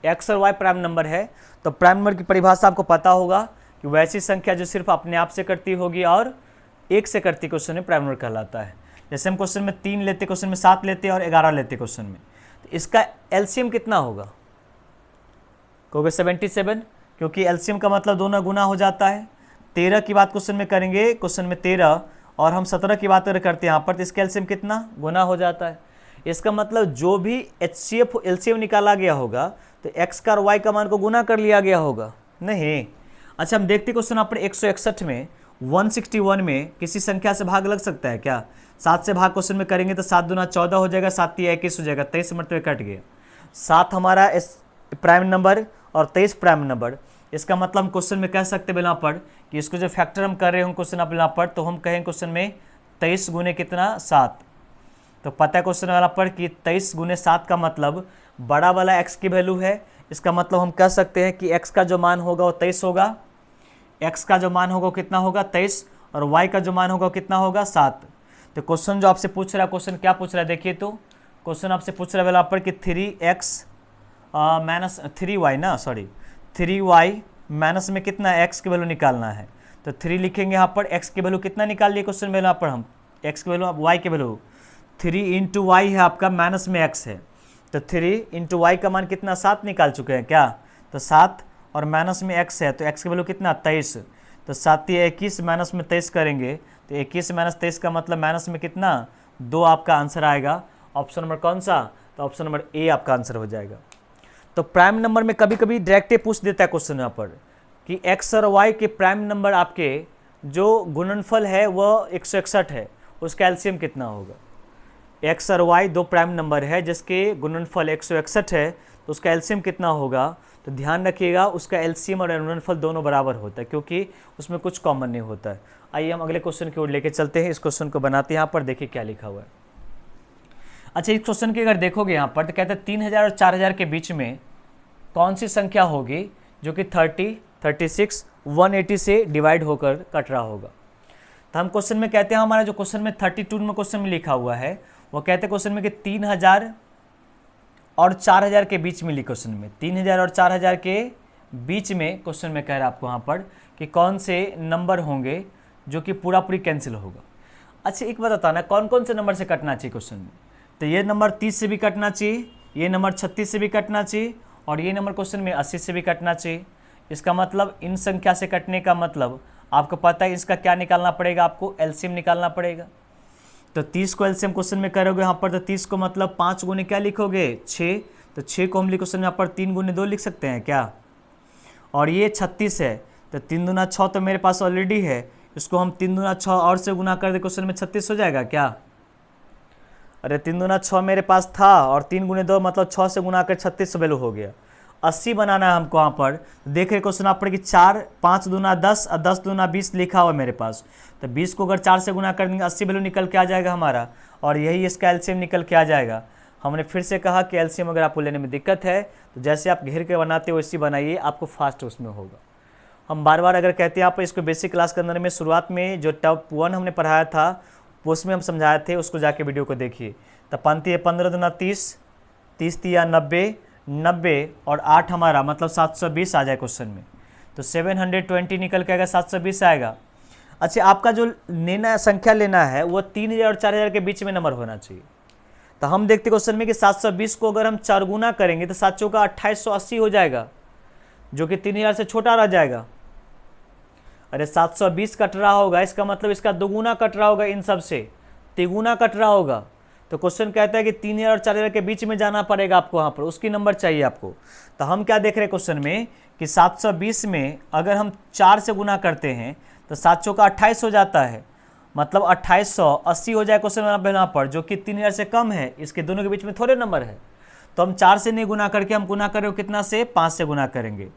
x और y प्राइम नंबर है, तो प्राइम नंबर की परिभाषा आपको पता होगा कि वैसी संख्या जो सिर्फ अपने आप से करती होगी और एक से करती क्वेश्चन में प्राइम नंबर कहलाता है। जैसे हम क्वेश्चन में 3 लेते, क्वेश्चन में 7 लेते और 11 लेते क्वेश्चन में, तो इसका एलसीएम कितना होगा, कहोगे 77, क्योंकि एलसीएम का मतलब दोनों गुना हो जाता है। 13 की बात क्वेश्चन में करेंगे, क्वेश्चन में 13 और हम 17 की बात करते हैं यहाँ पर, तो इसका एलसीएम कितना गुना हो जाता है। इसका मतलब जो भी एचसीएफ एलसीएम निकाला गया होगा तो x का और y का मान को गुना कर लिया गया होगा, नहीं। अच्छा हम देखते क्वेश्चन यहाँ पर 161 में 161 में किसी संख्या से भाग लग सकता है क्या, 7 से भाग क्वेश्चन में करेंगे तो 7 दूना 14 हो जाएगा, 7 तिया 21 हो जाएगा, 23 मरतबे कट गया। 7 हमारा प्राइम नंबर और 23 प्राइम नंबर। इसका मतलब हम क्वेश्चन में कह सकते हैं यहाँ पर कि इसको जो फैक्टर हम कर रहे हो क्वेश्चन आप यहाँ पर, तो हम कहें क्वेश्चन में 23 गुने कितना 7, तो पता है क्वेश्चन वाला पर कि 23 गुने 7 का मतलब बड़ा वाला x की वैल्यू है। इसका मतलब हम कह सकते हैं कि x का जो मान होगा वो 23 होगा, x का जो मान होगा वो कितना होगा 23 और y का जो मान होगा वो कितना होगा 7। तो क्वेश्चन जो आपसे पूछ रहा है, क्वेश्चन क्या पूछ रहा है देखिए, तो क्वेश्चन आपसे पूछ रहा है वाला पर कि 3x माइनस 3y ना, सॉरी 3y माइनस में कितना x की वैल्यू निकालना है। तो 3 लिखेंगे यहाँ पर, x की वैल्यू कितना निकाल लिए क्वेश्चन में यहाँ पर हम, x की वैल्यू y की वैल्यू 3 इंटू वाई है आपका, माइनस में x है, तो 3 इंटू वाई का मान कितना 7 निकाल चुके हैं क्या, तो 7 और माइनस में x है, तो x की वैल्यू कितना 23, तो 7 या 21 माइनस में 23 करेंगे तो 21 माइनस 23 का मतलब माइनस में कितना 2 आपका आंसर आएगा। ऑप्शन नंबर कौन सा, तो ऑप्शन नंबर ए आपका आंसर हो जाएगा। तो प्राइम नंबर में कभी कभी डायरेक्ट पूछ देता है क्वेश्चन यहाँ पर कि x और y के प्राइम नंबर आपके जो गुणनफल है वह 161 है, उसका एलसीएम कितना होगा। x और y दो प्राइम नंबर है जिसके गुणनफल 161 है, तो उसका एलसीएम कितना होगा, तो ध्यान रखिएगा उसका एलसीएम और गुणनफल दोनों बराबर होता है क्योंकि उसमें कुछ कॉमन नहीं होता है। आइए हम अगले क्वेश्चन की ओर लेके चलते हैं। इस क्वेश्चन को बनाते हैं, यहाँ पर देखिए क्या लिखा हुआ है। अच्छा इस क्वेश्चन की अगर देखोगे यहाँ पर तो कहते हैं 3000 और 4000 के बीच में कौन सी संख्या होगी जो कि 30, 36, 180 से डिवाइड होकर कट रहा होगा। तो हम क्वेश्चन में कहते हैं, हमारा जो क्वेश्चन में 32 में क्वेश्चन में लिखा हुआ है वो कहते हैं क्वेश्चन में कि 3000 और 4000 के बीच में लिखा क्वेश्चन में 3000 और 4000 के बीच में क्वेश्चन में कह रहा है आपको यहाँ पर कि कौन से नंबर होंगे जो कि पूरा पूरी कैंसिल होगा। अच्छा एक बात बताना, कौन कौन से नंबर से कटना चाहिए क्वेश्चन में। तो ये नंबर 30 से भी कटना चाहिए, ये नंबर 36 से भी कटना चाहिए और ये नंबर क्वेश्चन में 80 से भी कटना चाहिए। इसका मतलब इन संख्या से कटने का मतलब आपको पता है इसका क्या निकालना पड़ेगा, आपको एलसीएम निकालना पड़ेगा। तो 30 को एलसीएम क्वेश्चन में करोगे यहाँ पर, तो 30 को मतलब 5 गुने क्या लिखोगे 6, तो 6 को हम लिख क्वेश्चन में यहाँ पर 3 गुने 2 लिख सकते हैं क्या। और ये 36 है तो 3 दूना 6 तो मेरे पास ऑलरेडी है, इसको हम 3 दूना 6 और से गुना कर दे क्वेश्चन में 36 हो जाएगा क्या। अरे 3 दूना 6 मेरे पास था और 3 गुने 2 मतलब 6 से गुना कर 36 वैल्यू हो गया। 80 बनाना है हमको यहाँ पर, देख रहे क्वेश्चन आप पर कि 4, 5 दूना 10 और 10 दूना 20 लिखा हुआ मेरे पास। तो 20 को अगर 4 से गुना कर देंगे 80 वैल्यू निकल के आ जाएगा हमारा, और यही इसका एलसीएम निकल के आ जाएगा। हमने फिर से कहा कि एलसीएम अगर आपको लेने में दिक्कत है तो जैसे आप घेर के बनाते हो वैसे बनाइए, आपको फास्ट उसमें होगा। हम बार बार अगर कहते हैं आप इसको बेसिक क्लास के अंदर में शुरुआत में जो टॉप 1 हमने पढ़ाया था उसमें हम समझाए थे, उसको जाके वीडियो को देखिए। तो पंती है 15 दूना 30, 30 तिया 90, 90 और 8 हमारा मतलब 720 आ जाए क्वेश्चन में। तो 720 निकल के आएगा, 720 आएगा। अच्छा आपका जो लेना संख्या लेना है वो 3000 और 4000 के बीच में नंबर होना चाहिए। तो हम देखते क्वेश्चन में कि 720 को अगर हम 4 गुना करेंगे तो 7 चौका 2880 हो जाएगा, जो कि 3000 से छोटा रह जाएगा। अरे 720 कट रहा होगा, इसका मतलब इसका दोगुना कट रहा होगा, इन सब से तिगुना कट रहा होगा। तो क्वेश्चन कहता है कि 3000 और 4000 के बीच में जाना पड़ेगा आपको, वहाँ पर उसकी नंबर चाहिए आपको। तो हम क्या देख रहे हैं क्वेश्चन में कि 720 में अगर हम 4 से गुना करते हैं तो 7 चौका 28 हो जाता है, मतलब 2880 हो जाए क्वेश्चन में यहाँ पर, जो कि 3000 से कम है। इसके दोनों के बीच में थोड़े नंबर है, तो हम 4 से नहीं गुना करके हम गुना करें कितना से 5 से गुना करेंगे।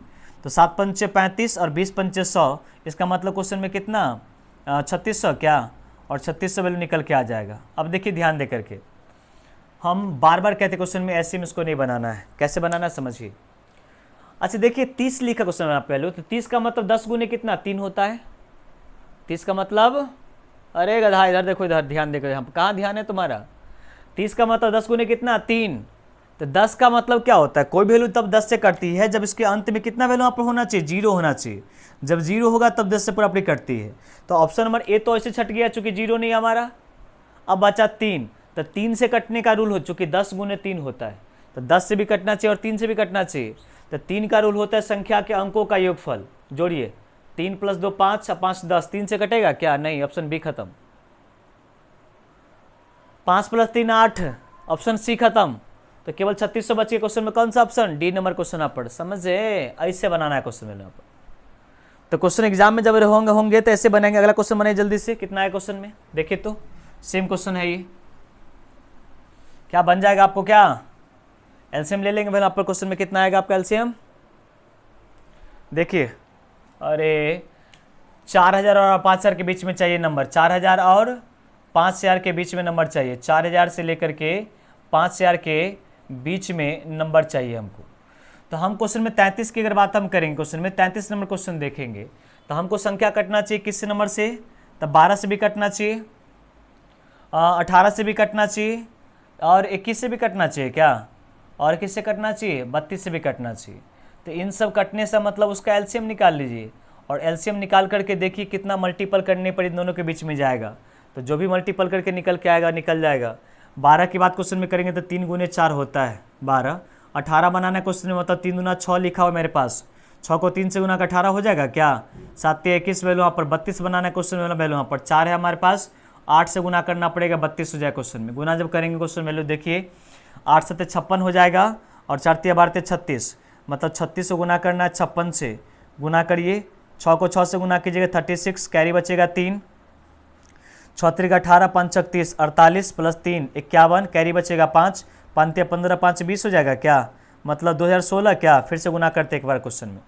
तो 7 पंचे 35 और 20 पंचे 100, इसका मतलब क्वेश्चन में कितना 3600 क्या, और 3600 वैल्यू निकल के आ जाएगा। अब देखिए ध्यान दे करके, हम बार बार कहते क्वेश्चन में ऐसे में इसको नहीं बनाना है, कैसे बनाना है समझिए। अच्छा देखिए 30 लिखा क्वेश्चन में आप वैल्यू, तो 30 का मतलब 10 गुने कितना 3 होता है। 30 का मतलब, अरे गधा इधर देखो, इधर ध्यान देखो, यहाँ कहाँ ध्यान है तुम्हारा। 30 का मतलब 10 गुने कितना 3। तो 10 का मतलब क्या होता है, कोई वैल्यू तब 10 से कटती है जब इसके अंत में कितना वैल्यू यहाँ पर होना चाहिए, 0 होना चाहिए। जब 0 होगा तब 10 से पूरी कटती है। तो ऑप्शन नंबर ए तो ऐसे छट गया चूंकि 0 नहीं हमारा। अब बचा 3, तो 3 से कटने का रूल हो, चूंकि 10 गुने 3 होता है, तो 10 से भी कटना चाहिए और 3 से भी कटना चाहिए। तो 3 का रूल होता है संख्या के अंकों का योगफल। जोड़िए 3 + 2 5 और 5 10, 3 से कटेगा क्या, नहीं, ऑप्शन बी खत्म। 5 + 3 8, ऑप्शन सी खत्म। तो केवल 3600 बचे क्वेश्चन में, कौन सा ऑप्शन, डी नंबर क्वेश्चन आप पढ़ समझे, ऐसे बनाना है क्वेश्चन में यहाँ पर। तो क्वेश्चन एग्जाम में जब होंगे तो ऐसे बनेंगे। अगला क्वेश्चन बनाइए जल्दी से, कितना है क्वेश्चन में देखिए, तो सेम क्वेश्चन है ये, क्या बन जाएगा आपको, क्या एलसीएम ले लेंगे भाई आप पर। क्वेश्चन में कितना आएगा आपका एलसीएम देखिए। अरे 4000 और 5000 के बीच में चाहिए नंबर, 4000 और 5000 के बीच में नंबर चाहिए, 4000 से लेकर के 5000 के बीच में नंबर चाहिए हमको। तो हम क्वेश्चन में 33 की अगर बात हम करेंगे, क्वेश्चन में 33 नंबर क्वेश्चन देखेंगे तो हमको संख्या कटना चाहिए किस नंबर से, तो 12 से भी कटना चाहिए, 18 से भी कटना चाहिए, और 21 से भी कटना चाहिए क्या, और किससे कटना चाहिए 32 से भी कटना चाहिए। तो इन सब कटने से मतलब उसका एलसीएम निकाल लीजिए, और एलसीएम निकाल करके देखिए कितना मल्टीपल करने पर इन दोनों के बीच में जाएगा। तो जो भी मल्टीपल करके निकल के आएगा निकल जाएगा। 12 की बात क्वेश्चन में करेंगे तो 3 गुने 4 होता है 12। 18 बनाना है क्वेश्चन में, मतलब 3 दूना 6 लिखा हुआ मेरे पास, 6 को 3 से गुना का 18 हो जाएगा क्या, 7 21 वैल्यू यहाँ पर। 32 बनाना है क्वेश्चन में, वैल्यू यहाँ पर 4 है हमारे पास, 8 से गुना करना पड़ेगा, 32 हो जाए क्वेश्चन में। गुना जब करेंगे क्वेश्चन वैल्यू देखिए, 8 7 56 हो जाएगा, और 4 3 12 36, मतलब 36 से गुना करना है, 56 से गुना करिए, 6 को 6 से गुना कीजिएगा 36, कैरी बचेगा 3, 6 3 18, 5 30, 48 + 3 51, कैरी बचेगा 5, 5 15 5 20 हो जाएगा क्या, मतलब 2016 क्या। फिर से गुना करते एक बार क्वेश्चन में,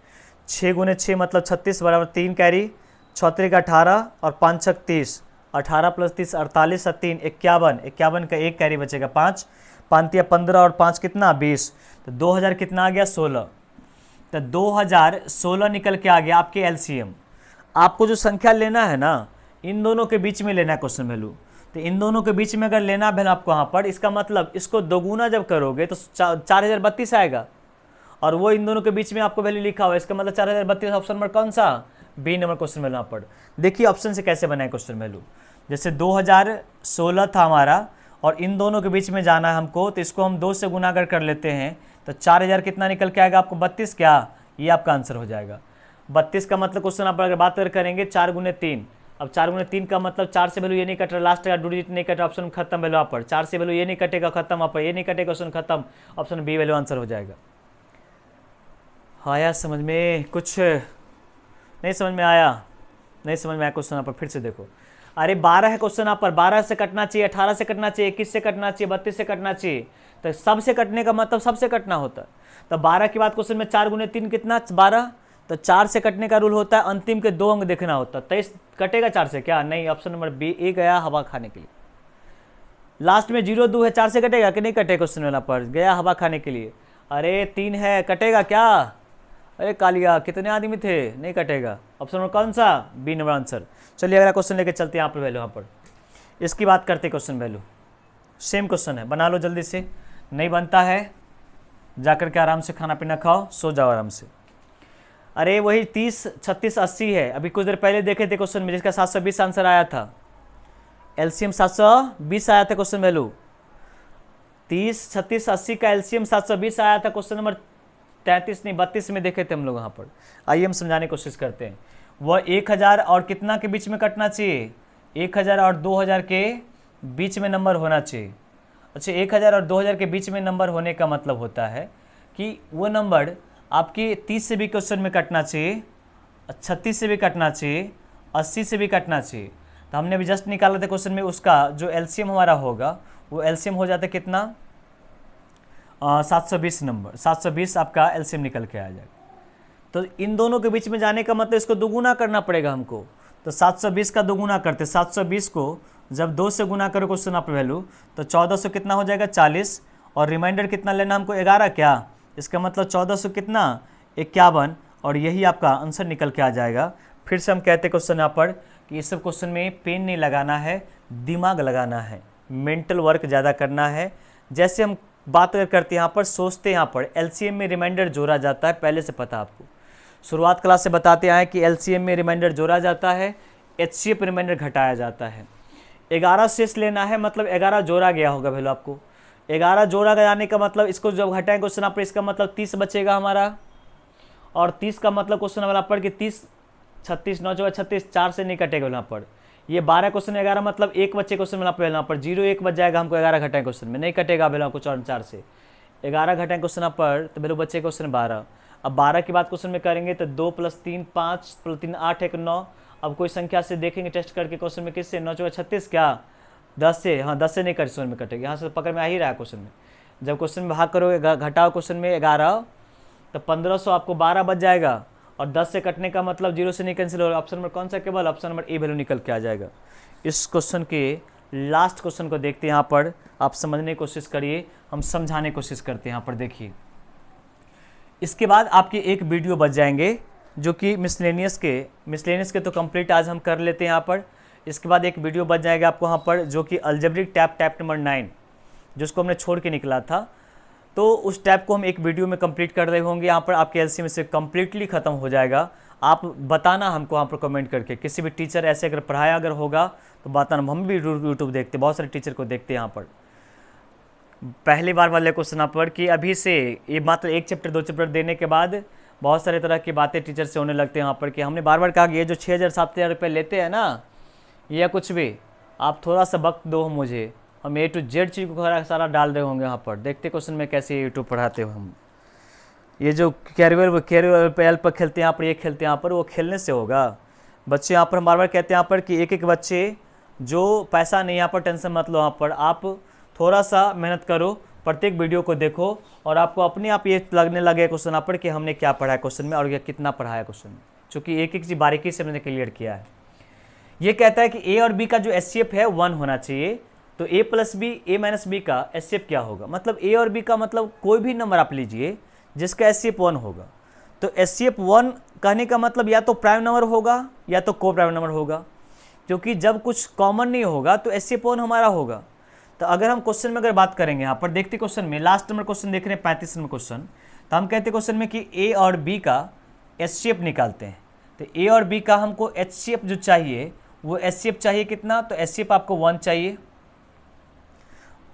6 गुने 6 मतलब 36 बराबर 3 कैरी, 6 3 18 और 5 30, 18 + 30 48 और 3 51, 51 का 1 कैरी बचेगा 5, 5 15 और 5 कितना 20, तो 2000 कितना आ गया 16। तो 2016 निकल के आ गया आपके एलसीएम। आपको जो संख्या लेना है ना, इन दोनों के बीच में लेना है क्वेश्चन वैल्यू। तो इन दोनों के बीच में अगर लेना है आपको यहाँ पर, इसका मतलब इसको दोगुना जब करोगे तो 4032 आएगा, और वो इन दोनों के बीच में आपको वैल्यू लिखा हुआ है, इसका मतलब 4032 ऑप्शन नंबर कौन सा, बी नंबर क्वेश्चन वैल्यू यहाँ पर। देखिए ऑप्शन से कैसे बनाए क्वेश्चन वैल्यू, जैसे 2016 था हमारा और इन दोनों के बीच में जाना है हमको, तो इसको हम 2 से गुना अगर कर लेते हैं तो 4000 कितना निकल के आएगा आपको, 32 क्या, ये आपका आंसर हो जाएगा। 32 का मतलब क्वेश्चन आप अगर बात करेंगे 4 गुने 3, अब 4 गुने 3 का मतलब 4 से वैल्यू ये नहीं कट रहा, लास्ट का 2 डिजिट नहीं कट रहा, ऑप्शन खत्म वैल्यू यहाँ पर, 4 से वैल्यू ये नहीं कटेगा, खत्म यहाँ पर, ये नहीं कटेगा, क्वेश्चन खत्म, ऑप्शन बी वैल्यू आंसर हो जाएगा। आया समझ में, कुछ नहीं समझ में आया, नहीं समझ में आया क्वेश्चन यहाँ पर, फिर से देखो। अरे 12 है क्वेश्चन यहाँ पर, 12 से कटना चाहिए, 18 से कटना चाहिए, 21 से कटना चाहिए, 32 से कटना चाहिए, तो सबसे कटने का मतलब सबसे कटना होता है। तो 12 के बाद क्वेश्चन में 4 गुने 3 कितना, 12, तो 4 से कटने का रूल होता है, अंतिम के 2 अंक देखना होता है, 23 कटेगा 4 से क्या, नहीं, ऑप्शन नंबर बी ए गया हवा खाने के लिए। लास्ट में 0-2 है, 4 से कटेगा कि नहीं कटेगा, क्वेश्चन वाला पर गया हवा खाने के लिए। अरे 3 है, कटेगा क्या, अरे कालिया कितने आदमी थे, नहीं कटेगा, ऑप्शन नंबर कौन सा, बी नंबर आंसर। चलिए अगला क्वेश्चन लेके चलते हैं यहाँ पर वैल्यू, यहाँ पर इसकी बात करते क्वेश्चन वैल्यू, सेम क्वेश्चन है, बना लो जल्दी से, नहीं बनता है जाकर के आराम से खाना पीना खाओ, सो जाओ आराम से। अरे वही 30, 36, 80 है, अभी कुछ देर पहले देखे थे क्वेश्चन में, जिसका 720 आंसर आया था, एलसीएम 720 आया था क्वेश्चन वैल्यू, 30, 36, 80 का एलसीएम 720 आया था, क्वेश्चन नंबर 33 नहीं 32 में देखे थे हम लोग यहाँ पर। आइए हम समझाने की कोशिश करते हैं। वह 1000 और कितना के बीच में कटना चाहिए, 1000 और 2000 के बीच में नंबर होना चाहिए। अच्छा 1000 और 2000 के बीच में नंबर होने का मतलब होता है कि वो नंबर आपकी 30 से भी क्वेश्चन में कटना चाहिए, 36 से भी कटना चाहिए, 80 से भी कटना चाहिए। तो हमने अभी जस्ट निकाला था क्वेश्चन में, उसका जो एलसीएम हमारा होगा वो एलसीएम हो जाता है कितना, 720 नंबर, 720 आपका एलसीएम निकल के आ जाएगा। तो इन दोनों के बीच में जाने का मतलब इसको दोगुना करना पड़ेगा हमको, तो 720 का दोगुना करते, 720 को जब 2 से गुना करो क्वेश्चन आप वैल्यू, तो 1400 कितना हो जाएगा 40, और रिमाइंडर कितना लेना हमको 11 क्या, इसका मतलब 1400 कितना 51, और यही आपका आंसर निकल के आ जाएगा। फिर से हम कहते हैं क्वेश्चन यहाँ पर कि इस सब क्वेश्चन में पेन नहीं लगाना है, दिमाग लगाना है, मेंटल वर्क ज़्यादा करना है। जैसे हम बात करते हैं यहाँ पर, सोचते हैं यहाँ पर एलसीएम में रिमाइंडर जोड़ा जाता है, पहले से पता आपको, शुरुआत क्लास से बताते आए कि एलसीएम में रिमाइंडर जोड़ा जाता है, एचसीएफ रिमाइंडर घटाया जाता है। 11 शेष लेना है, मतलब 11 जोड़ा गया होगा वैल्यू आपको, 11 जोड़ा जाने का मतलब इसको जब घटाएं क्वेश्चन पर, इसका मतलब 30 बचेगा हमारा, और 30 का मतलब क्वेश्चन वाला पर कि 30, 36, 9 चौका 36, 4 से नहीं कटेगा यहाँ पर, ये 12 क्वेश्चन 11 मतलब 1 बच्चे क्वेश्चन में यहाँ पर 0-1 बच जाएगा हमको, 11 घटाएं क्वेश्चन में नहीं कटेगा वैल्यू कुछ और 4 से, 11 घटाएं क्वेश्चन पर तो वैल्यू बच्चे क्वेश्चन 12। अब 12 की बात क्वेश्चन में करेंगे तो 2 + 3 5 + 3 8 1 9, अब कोई संख्या से देखेंगे टेस्ट करके क्वेश्चन में, किससे, 9 चौका 36 क्या 10 से, हाँ 10 से नहीं क्वेश्चन में कटेगा, यहाँ से पकड़ में आ ही रहा है क्वेश्चन में। जब क्वेश्चन में भाग करोगे घटाओ क्वेश्चन में 11, तो 1500 आपको 12 बच जाएगा, और 10 से कटने का मतलब 0 से नहीं कैंसिल होगा, ऑप्शन नंबर कौन सा केवल, ऑप्शन नंबर ए वैल्यू निकल के आ जाएगा। इस क्वेश्चन के लास्ट क्वेश्चन को देखते हैं, यहाँ पर आप समझने की कोशिश करिए, हम समझाने की कोशिश करते हैं। यहाँ पर देखिए, इसके बाद आपके एक वीडियो बच जाएंगे जो कि मिसलेनियस के तो कंप्लीट आज हम कर लेते हैं यहाँ पर। इसके बाद एक वीडियो बच जाएगा आपको यहाँ पर जो कि अलजेब्रिक टैप नंबर 9, जिसको हमने छोड़ के निकला था, तो उस टैप को हम एक वीडियो में कंप्लीट कर रहे होंगे। यहाँ पर आपके एलसीएम से कंप्लीटली ख़त्म हो जाएगा। आप बताना हमको यहाँ पर कमेंट करके, किसी भी टीचर ऐसे अगर पढ़ाया अगर होगा तो बताना, हम भी यूट्यूब देखते, बहुत सारे टीचर को देखते हैं यहाँ पर। पहली बार वाले क्वेश्चन यहाँ पर कि अभी से ये मात्र 1 चैप्टर 2 चैप्टर देने के बाद बहुत सारे तरह की बातें टीचर से होने लगते हैं यहाँ पर, कि हमने बार बार कहा कि ये जो 6000-7000 रुपये लेते हैं ना, या कुछ भी, आप थोड़ा सा वक्त दो मुझे, हम A to Z चीज़ को सारा डाल रहे होंगे यहाँ पर। देखते क्वेश्चन में कैसे यूट्यूब पढ़ाते हो हम। ये जो कैरियर पर खेलते हैं यहाँ पर, ये खेलते हैं यहाँ पर, वो खेलने से होगा बच्चे। यहाँ पर हम बार बार कहते हैं यहाँ पर कि एक बच्चे जो पैसा नहीं, यहाँ पर टेंशन मत लो, यहाँ पर आप थोड़ा सा मेहनत करो, प्रत्येक वीडियो को देखो, और आपको अपने आप ये लगने लगे क्वेश्चन यहाँ पर कि हमने क्या पढ़ा है क्वेश्चन में और ये कितना पढ़ा है क्वेश्चन में, चूँकि एक चीज़ बारीकी से मैंने क्लियर किया है। ये कहता है कि ए और बी का जो एचसीएफ है 1 होना चाहिए, तो a + b a - b का एचसीएफ क्या होगा, मतलब a और b का मतलब कोई भी नंबर आप लीजिए जिसका एचसीएफ 1 होगा। तो HCF1 कहने का मतलब या तो प्राइम नंबर होगा या तो को प्राइम नंबर होगा, क्योंकि जब कुछ कॉमन नहीं होगा तो HCF1 हमारा होगा। तो अगर हम क्वेश्चन में अगर बात करेंगे, यहाँ पर देखते क्वेश्चन में लास्ट नंबर क्वेश्चन देख रहे हैं 35 नंबर क्वेश्चन, तो हम कहते हैं क्वेश्चन में कि ए और बी का HCF निकालते हैं। तो ए और बी का हमको HCF जो चाहिए वो HCF चाहिए कितना, तो HCF आपको 1 चाहिए।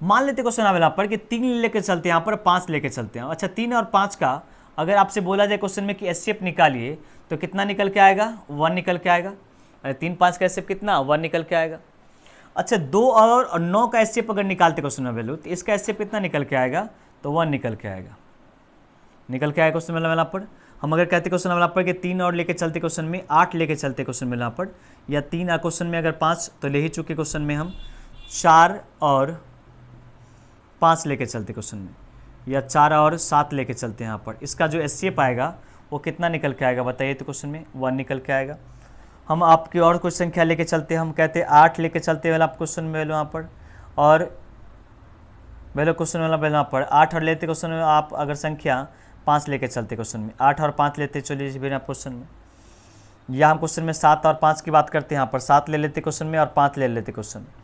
मान लेते क्वेश्चन आवेला पर कि 3 लेके चलते हैं, यहाँ पर 5 लेके चलते हैं। अच्छा 3 और 5 का अगर आपसे बोला जाए क्वेश्चन में कि HCF निकालिए तो कितना निकल के आएगा, 1 निकल के आएगा। अरे 3 5 का HCF कितना, 1 निकल के आएगा। अच्छा 2 और 9 का HCF अगर निकालते क्वेश्चन में वैल्यू, तो इसका HCF कितना निकल के आएगा, तो 1 निकल के आएगा। निकल के आएगा क्वेश्चन में यहाँ पर। हम अगर कहते क्वेश्चन में पर कि 3 और लेके चलते क्वेश्चन में 8 लेके चलते क्वेश्चन में यहाँ पर, या 3 क्वेश्चन में अगर 5 तो ले ही चुके क्वेश्चन में हम 4 और 5 लेके चलते क्वेश्चन में, या 4 और 7 लेके चलते हैं यहाँ पर। इसका जो HCF आएगा वो कितना निकल के आएगा बताइए, तो क्वेश्चन में 1 निकल के आएगा। हम आपकी और कुछ संख्या लेके चलते हैं, हम कहते हैं 8 लेके चलते वाला आप क्वेश्चन में वैल्यू यहाँ पर, और वैल्यू क्वेश्चन वाला वैल्यू यहाँ पर 8 और लेते क्वेश्चन में आप अगर संख्या 5 लेके चलते क्वेश्चन में, 8 और 5 लेते चलिए फिर आप क्वेश्चन में, या हम क्वेश्चन में 7 और 5 की बात करते हैं, यहाँ पर 7 ले लेते क्वेश्चन में और 5 ले लेते क्वेश्चन में।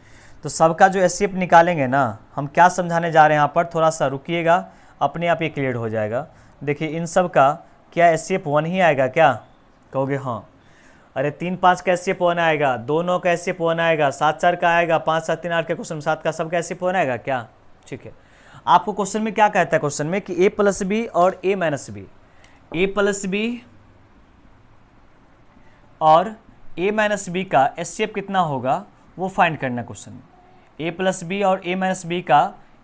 तो सबका जो HCF निकालेंगे ना, हम क्या समझाने जा रहे हैं यहाँ पर, थोड़ा सा रुकिएगा, अपने आप ये क्लियर हो जाएगा। देखिए इन सब का क्या HCF 1 ही आएगा क्या, कहोगे हाँ। अरे 3 5 का HCF 1 आएगा, 2 9 का HCF 1 आएगा, 7 4 का आएगा, 5 7 3 8 के क्वेश्चन 7 का सबका HCF 1 आएगा क्या, ठीक है। आपको क्वेश्चन में क्या कहता है क्वेश्चन में कि A प्लस बी और A minus B, A plus B और A माइनस बी का HCF कितना होगा वो फाइंड करना क्वेश्चन में। A प्लस बी और A माइनस बी का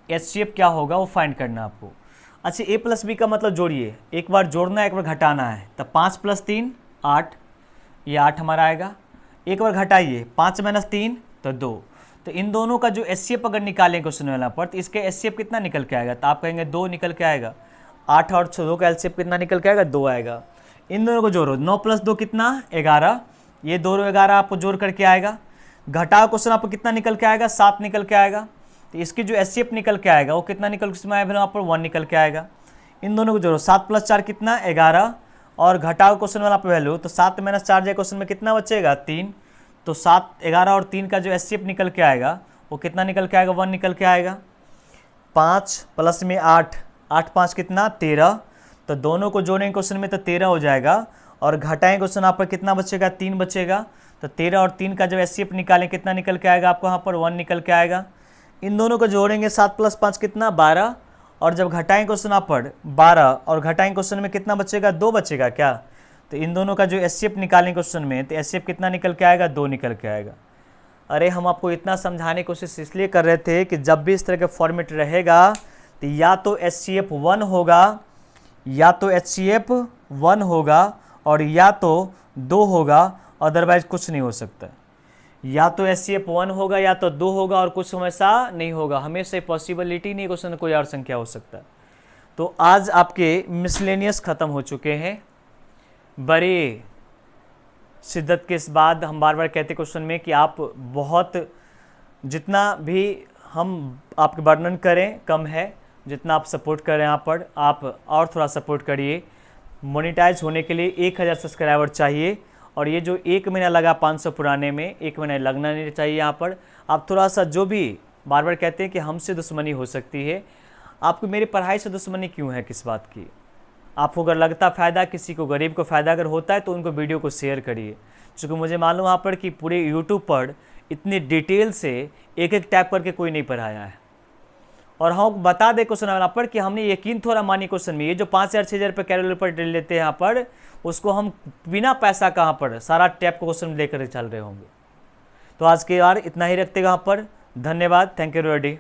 HCF क्या होगा वो फाइंड करना आपको। अच्छा A प्लस बी का मतलब जोड़िए, एक बार जोड़ना है एक बार घटाना है, तब 5 + 3 8, ये 8 हमारा आएगा। एक बार घटाइए 5 - 3 तो 2। तो इन दोनों का जो HCF अगर निकालें क्वेश्चन वाला पर, तो इसके HCF कितना निकल के आएगा, तो आप कहेंगे 2 निकल के आएगा। 8 और 2 का HCF कितना निकल के आएगा, 2 आएगा। इन दोनों को जोड़ो, 9 + 2 कितना 11, ये 2 और 11 आपको जोड़ करके आएगा। घटाओ क्वेश्चन आपको कितना निकल के आएगा, 7 निकल के आएगा। तो इसकी जो HCF निकल के आएगा वो कितना निकल के आएगा, वहाँ पर 1 निकल के आएगा। इन दोनों को जोड़ो, 7 + 4 कितना 11, और घटाओ क्वेश्चन वाला पे वैल्यू, तो 7 - 4 जाए क्वेश्चन में कितना बचेगा 3। तो 7 11 और 3 का जो HCF निकल के आएगा वो कितना निकल के आएगा, 1 निकल के आएगा। 5 + में 8, 8 5 कितना 13, तो दोनों को जोड़ेंगे क्वेश्चन में तो 13 हो जाएगा, और घटाएं क्वेश्चन आप पर कितना बचेगा 3 बचेगा। तो 13 और 3 का जब HCF निकालें कितना निकल के आएगा आपको, यहाँ पर 1 निकल के आएगा। इन दोनों को जोड़ेंगे 7 + 5 कितना 12, और जब घटाएं क्वेश्चन आप पर 12 और घटाएं क्वेश्चन में कितना बचेगा 2 बचेगा क्या। तो इन दोनों का जो HCF निकालें क्वेश्चन में, तो HCF कितना निकल के आएगा, 2 निकल के आएगा। अरे हम आपको इतना समझाने की कोशिश इसलिए कर रहे थे कि जब भी इस तरह का फॉर्मेट रहेगा तो या तो HCF 1 होगा, या तो HCF 1 होगा, और या तो 2 होगा, अदरवाइज कुछ नहीं हो सकता। या तो HCF 1 होगा या तो 2 होगा, और कुछ हमेशा नहीं होगा। हमेशा पॉसिबिलिटी नहीं, क्वेश्चन कोई और संख्या हो सकता है। तो आज आपके मिसलेनियस ख़त्म हो चुके हैं। बड़े शिद्दत के इस बाद हम बार बार कहते क्वेश्चन में कि आप बहुत, जितना भी हम आपके वर्णन करें कम है, जितना आप सपोर्ट करें यहाँ पर, आप और थोड़ा सपोर्ट करिए। मोनेटाइज होने के लिए 1000 सब्सक्राइबर चाहिए, और ये जो 1 महीना लगा 500 पुराने में, 1 महीना लगना नहीं चाहिए। यहाँ पर आप थोड़ा सा, जो भी बार बार कहते हैं कि हमसे दुश्मनी हो सकती है, आपको मेरी पढ़ाई से दुश्मनी क्यों है, किस बात की। आपको अगर लगता फ़ायदा, किसी को गरीब को फ़ायदा अगर होता है तो उनको वीडियो को शेयर करिए, क्योंकि मुझे मालूम यहाँ पर कि पूरे यूट्यूब पर इतनी डिटेल से एक एक टैप करके कोई नहीं पढ़ाया है। और हम बता दें क्वेश्चन यहाँ पर कि हमने यकीन थोड़ा मानी क्वेश्चन में, ये जो 5000 6000 रुपये कैलकुलेटर लेते हैं यहाँ पर, उसको हम बिना पैसा कहाँ पर सारा टैप को क्वेश्चन लेकर चल रहे होंगे। तो आज के बार इतना ही रखते हैं यहाँ पर। धन्यवाद, थैंक यू रेडी।